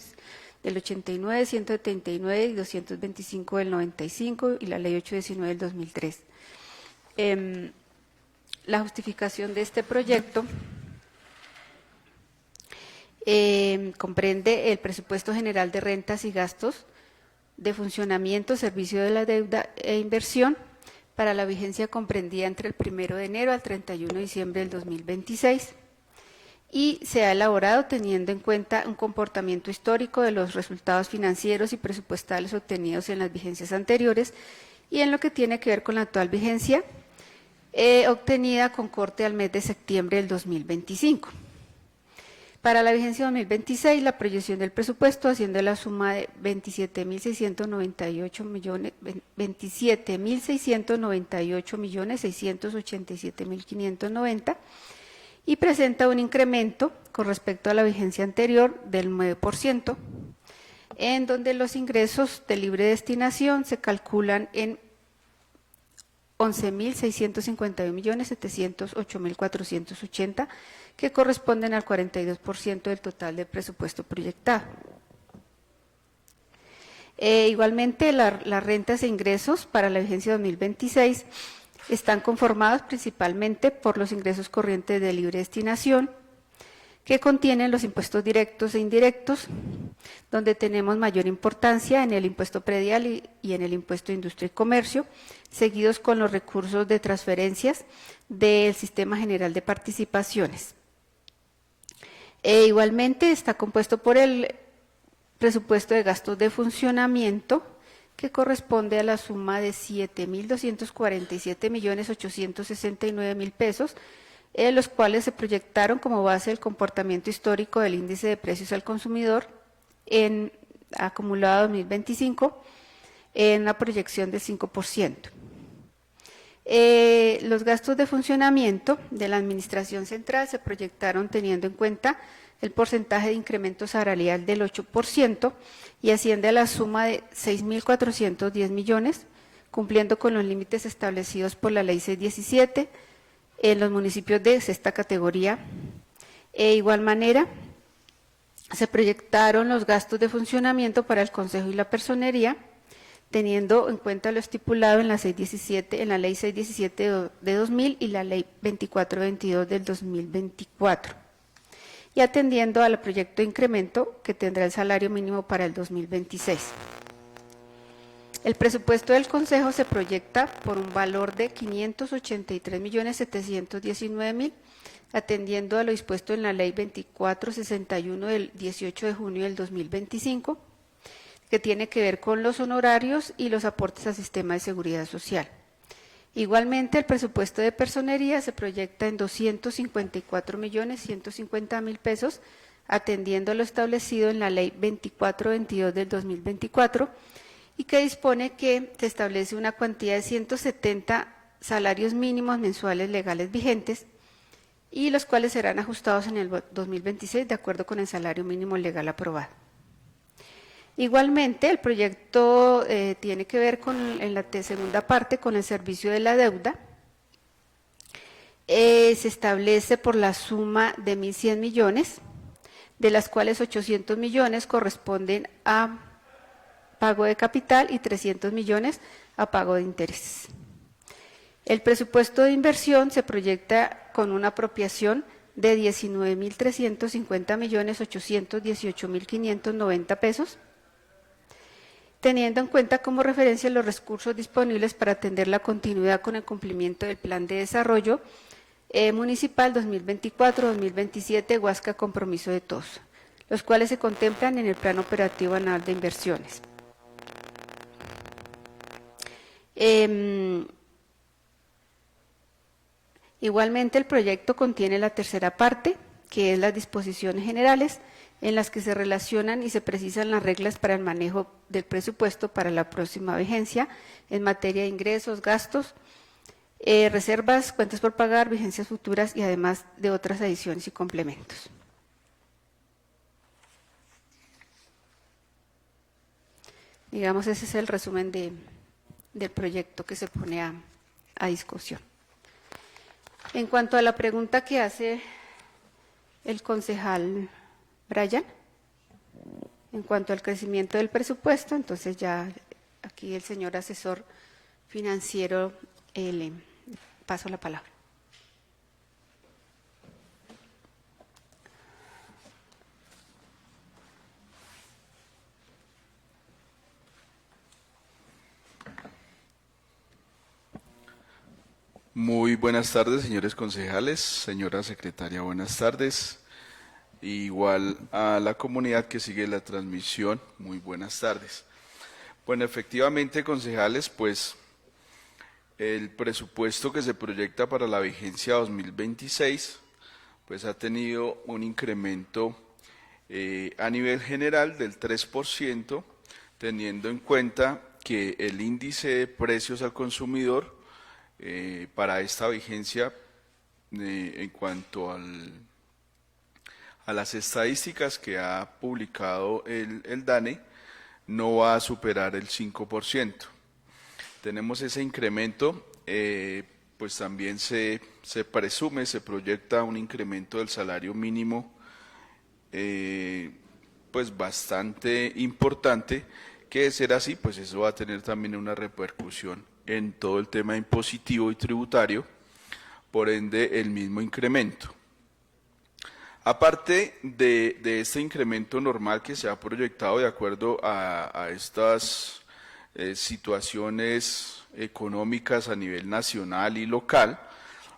S5: del 89, 179 y 225 del 95 y la ley 819 del 2003. La justificación de este proyecto comprende el presupuesto general de rentas y gastos de funcionamiento, servicio de la deuda e inversión para la vigencia comprendida entre el 1 de enero al 31 de diciembre del 2026 y se ha elaborado teniendo en cuenta un comportamiento histórico de los resultados financieros y presupuestales obtenidos en las vigencias anteriores y en lo que tiene que ver con la actual vigencia obtenida con corte al mes de septiembre del 2025. Para la vigencia 2026, la proyección del presupuesto asciende a la suma de 27.698.687.590 y presenta un incremento con respecto a la vigencia anterior del 9%, en donde los ingresos de libre destinación se calculan en 11.651.708.480, que corresponden al 42% del total del presupuesto proyectado. Igualmente, las rentas e ingresos para la vigencia 2026 están conformados principalmente por los ingresos corrientes de libre destinación, que contienen los impuestos directos e indirectos, donde tenemos mayor importancia en el impuesto predial y en el impuesto de industria y comercio, seguidos con los recursos de transferencias del Sistema General de Participaciones. Igualmente está compuesto por el presupuesto de gastos de funcionamiento, que corresponde a la suma de 7.247.869.000 pesos, los cuales se proyectaron como base del comportamiento histórico del índice de precios al consumidor en acumulado 2025 en una proyección del 5%. Los gastos de funcionamiento de la Administración Central se proyectaron teniendo en cuenta el porcentaje de incremento salarial del 8% y asciende a la suma de 6.410 millones, cumpliendo con los límites establecidos por la Ley 617 en los municipios de sexta categoría. De igual manera, se proyectaron los gastos de funcionamiento para el Consejo y la Personería, teniendo en cuenta lo estipulado en la 617, en la Ley 617 de 2000 y la Ley 2422 del 2024, y atendiendo al proyecto de incremento que tendrá el salario mínimo para el 2026. El presupuesto del Consejo se proyecta por un valor de 583.719.000, atendiendo a lo dispuesto en la Ley 2461 del 18 de junio del 2025, que tiene que ver con los honorarios y los aportes al sistema de seguridad social. Igualmente, el presupuesto de personería se proyecta en 254.150.000 pesos, atendiendo a lo establecido en la Ley 2422 del 2024, y que dispone que se establece una cuantía de 170 salarios mínimos mensuales legales vigentes, y los cuales serán ajustados en el 2026 de acuerdo con el salario mínimo legal aprobado. Igualmente, el proyecto tiene que ver en la segunda parte con el servicio de la deuda. Se establece por la suma de 1.100 millones, de las cuales 800 millones corresponden a pago de capital y 300 millones a pago de intereses. El presupuesto de inversión se proyecta con una apropiación de 19.350.818.590 pesos, teniendo en cuenta como referencia los recursos disponibles para atender la continuidad con el cumplimiento del Plan de Desarrollo Municipal 2024-2027 Huasca Compromiso de Todos, los cuales se contemplan en el Plan Operativo Anual de Inversiones. Igualmente, el proyecto contiene la tercera parte, que es las disposiciones generales, en las que se relacionan y se precisan las reglas para el manejo del presupuesto para la próxima vigencia en materia de ingresos, gastos, reservas, cuentas por pagar, vigencias futuras y además de otras adiciones y complementos. Digamos, ese es el resumen del proyecto que se pone a discusión. En cuanto a la pregunta que hace el concejal Brian, en cuanto al crecimiento del presupuesto, entonces ya aquí el señor asesor financiero le paso la palabra.
S6: Muy buenas tardes, señores concejales, señora secretaria, buenas tardes. Igual a la comunidad que sigue la transmisión, muy buenas tardes. Bueno, efectivamente, concejales, pues el presupuesto que se proyecta para la vigencia 2026, pues ha tenido un incremento a nivel general del 3%, teniendo en cuenta que el índice de precios al consumidor para esta vigencia, en cuanto a las estadísticas que ha publicado el DANE, no va a superar el 5%. Tenemos ese incremento, pues también se presume, se proyecta un incremento del salario mínimo pues bastante importante, que de ser así, pues eso va a tener también una repercusión en todo el tema impositivo y tributario, por ende el mismo incremento. Aparte de este incremento normal que se ha proyectado de acuerdo a estas situaciones económicas a nivel nacional y local,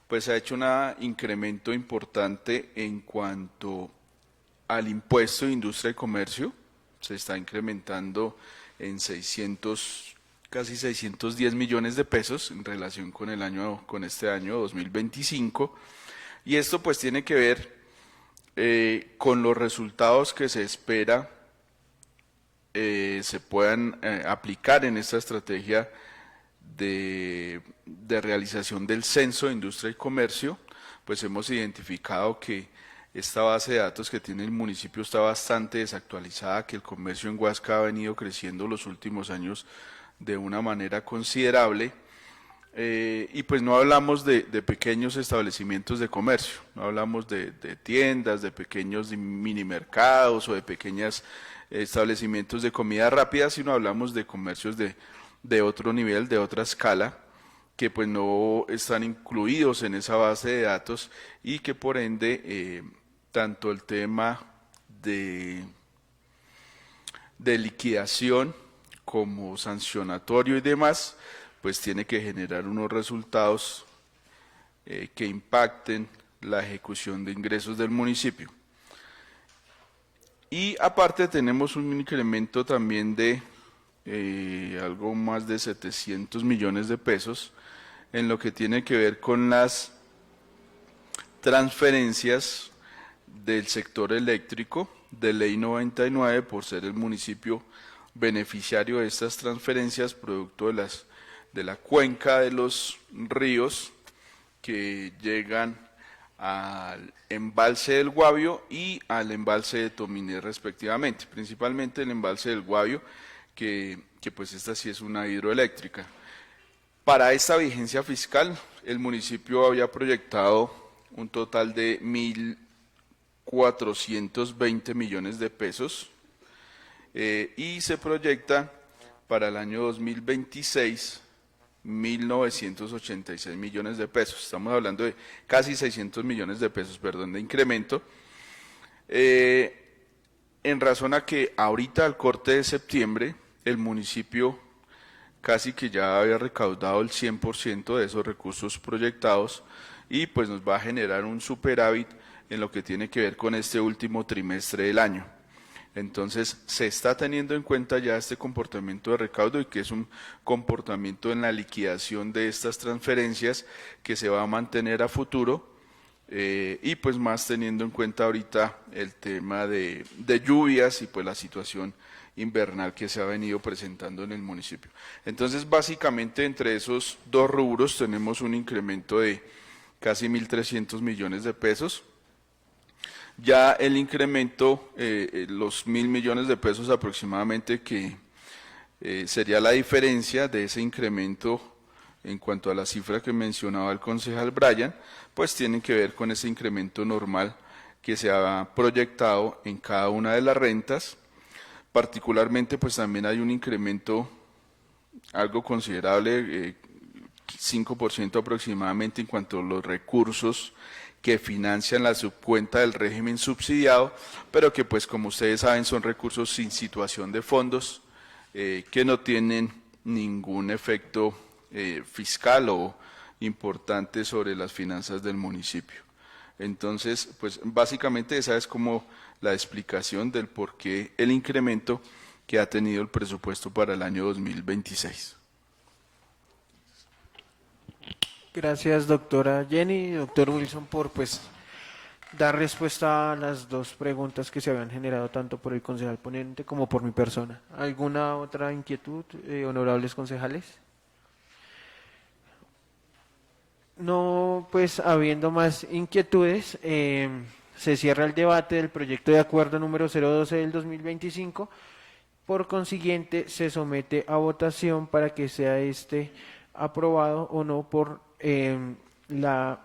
S6: pues ha hecho un incremento importante en cuanto al impuesto de industria y comercio. Se está incrementando en casi 610 millones de pesos en relación con este año 2025, y esto pues tiene que ver con los resultados que se espera se puedan aplicar en esta estrategia de realización del censo de industria y comercio. Pues hemos identificado que esta base de datos que tiene el municipio está bastante desactualizada, que el comercio en Huasca ha venido creciendo los últimos años de una manera considerable, y pues no hablamos de pequeños establecimientos de comercio, no hablamos de tiendas, de pequeños mini mercados o de pequeños establecimientos de comida rápida, sino hablamos de comercios de otro nivel, de otra escala, que pues no están incluidos en esa base de datos y que por ende tanto el tema de liquidación como sancionatorio y demás, pues tiene que generar unos resultados que impacten la ejecución de ingresos del municipio. Y aparte tenemos un incremento también de algo más de 700 millones de pesos en lo que tiene que ver con las transferencias del sector eléctrico de Ley 99, por ser el municipio beneficiario de estas transferencias producto de la cuenca de los ríos que llegan al embalse del Guavio y al embalse de Tominé respectivamente, principalmente el embalse del Guavio, que pues esta sí es una hidroeléctrica. Para esta vigencia fiscal, el municipio había proyectado un total de 1.420 millones de pesos y se proyecta para el año 2026 1.986 millones de pesos. Estamos hablando de casi 600 millones de pesos, perdón, de incremento, en razón a que ahorita al corte de septiembre el municipio casi que ya había recaudado el 100% de esos recursos proyectados y pues nos va a generar un superávit en lo que tiene que ver con este último trimestre del año. Entonces se está teniendo en cuenta ya este comportamiento de recaudo y que es un comportamiento en la liquidación de estas transferencias que se va a mantener a futuro, y pues más teniendo en cuenta ahorita el tema de lluvias y pues la situación invernal que se ha venido presentando en el municipio. Entonces básicamente entre esos dos rubros tenemos un incremento de casi 1.300 millones de pesos. Ya el incremento, los 1.000 millones de pesos aproximadamente que sería la diferencia de ese incremento en cuanto a la cifra que mencionaba el concejal Brian, pues tienen que ver con ese incremento normal que se ha proyectado en cada una de las rentas. Particularmente pues también hay un incremento algo considerable, 5% aproximadamente en cuanto a los recursos que financian la subcuenta del régimen subsidiado, pero que pues como ustedes saben son recursos sin situación de fondos, que no tienen ningún efecto fiscal o importante sobre las finanzas del municipio. Entonces, pues básicamente esa es como la explicación del por qué el incremento que ha tenido el presupuesto para el año 2026.
S1: Gracias, doctora Jenny y doctor Wilson, por pues dar respuesta a las dos preguntas que se habían generado tanto por el concejal ponente como por mi persona. ¿Alguna otra inquietud, honorables concejales? No, pues habiendo más inquietudes, se cierra el debate del proyecto de acuerdo número 012 del 2025. Por consiguiente, se somete a votación para que sea aprobado o no por la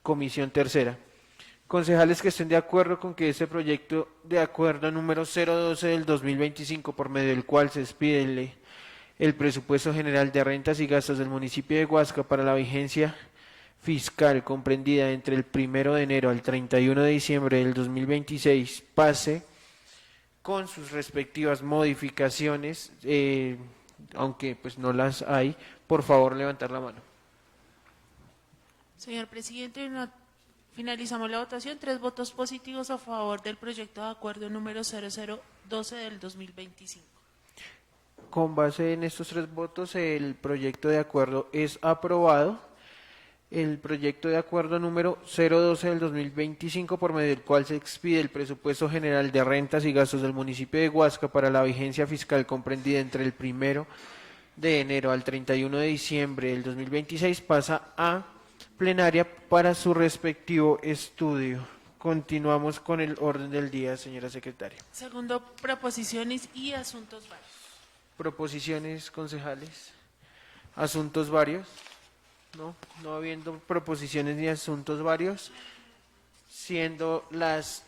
S1: Comisión Tercera. Concejales que estén de acuerdo con que ese proyecto de acuerdo número 012 del 2025, por medio del cual se expide el presupuesto general de rentas y gastos del municipio de Huasca para la vigencia fiscal comprendida entre el 1 de enero al 31 de diciembre del 2026 pase con sus respectivas modificaciones, aunque pues no las hay, por favor levantar la mano.
S2: Señor presidente, finalizamos la votación. 3 votos positivos a favor del proyecto de acuerdo número 0012 del 2025.
S1: Con base en estos 3 votos, el proyecto de acuerdo es aprobado. El proyecto de acuerdo número 012 del 2025, por medio del cual se expide el presupuesto general de rentas y gastos del municipio de Huasca para la vigencia fiscal comprendida entre el 1 de enero al 31 de diciembre del 2026, pasa a plenaria para su respectivo estudio. Continuamos con el orden del día, señora secretaria.
S2: Segundo, proposiciones y asuntos varios.
S1: Proposiciones, concejales. Asuntos varios. No habiendo proposiciones ni asuntos varios, siendo las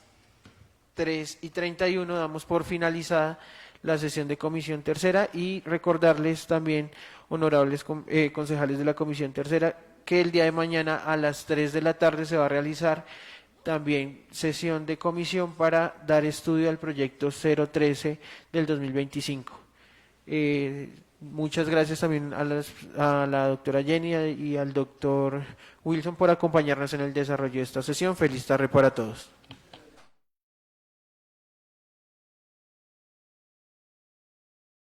S1: 3:31, damos por finalizada la sesión de Comisión Tercera y recordarles también, honorables concejales de la Comisión Tercera, que el día de mañana a las 3 de la tarde se va a realizar también sesión de comisión para dar estudio al proyecto 013 del 2025. Muchas gracias también a la doctora Jenny y al doctor Wilson por acompañarnos en el desarrollo de esta sesión. Feliz tarde para todos.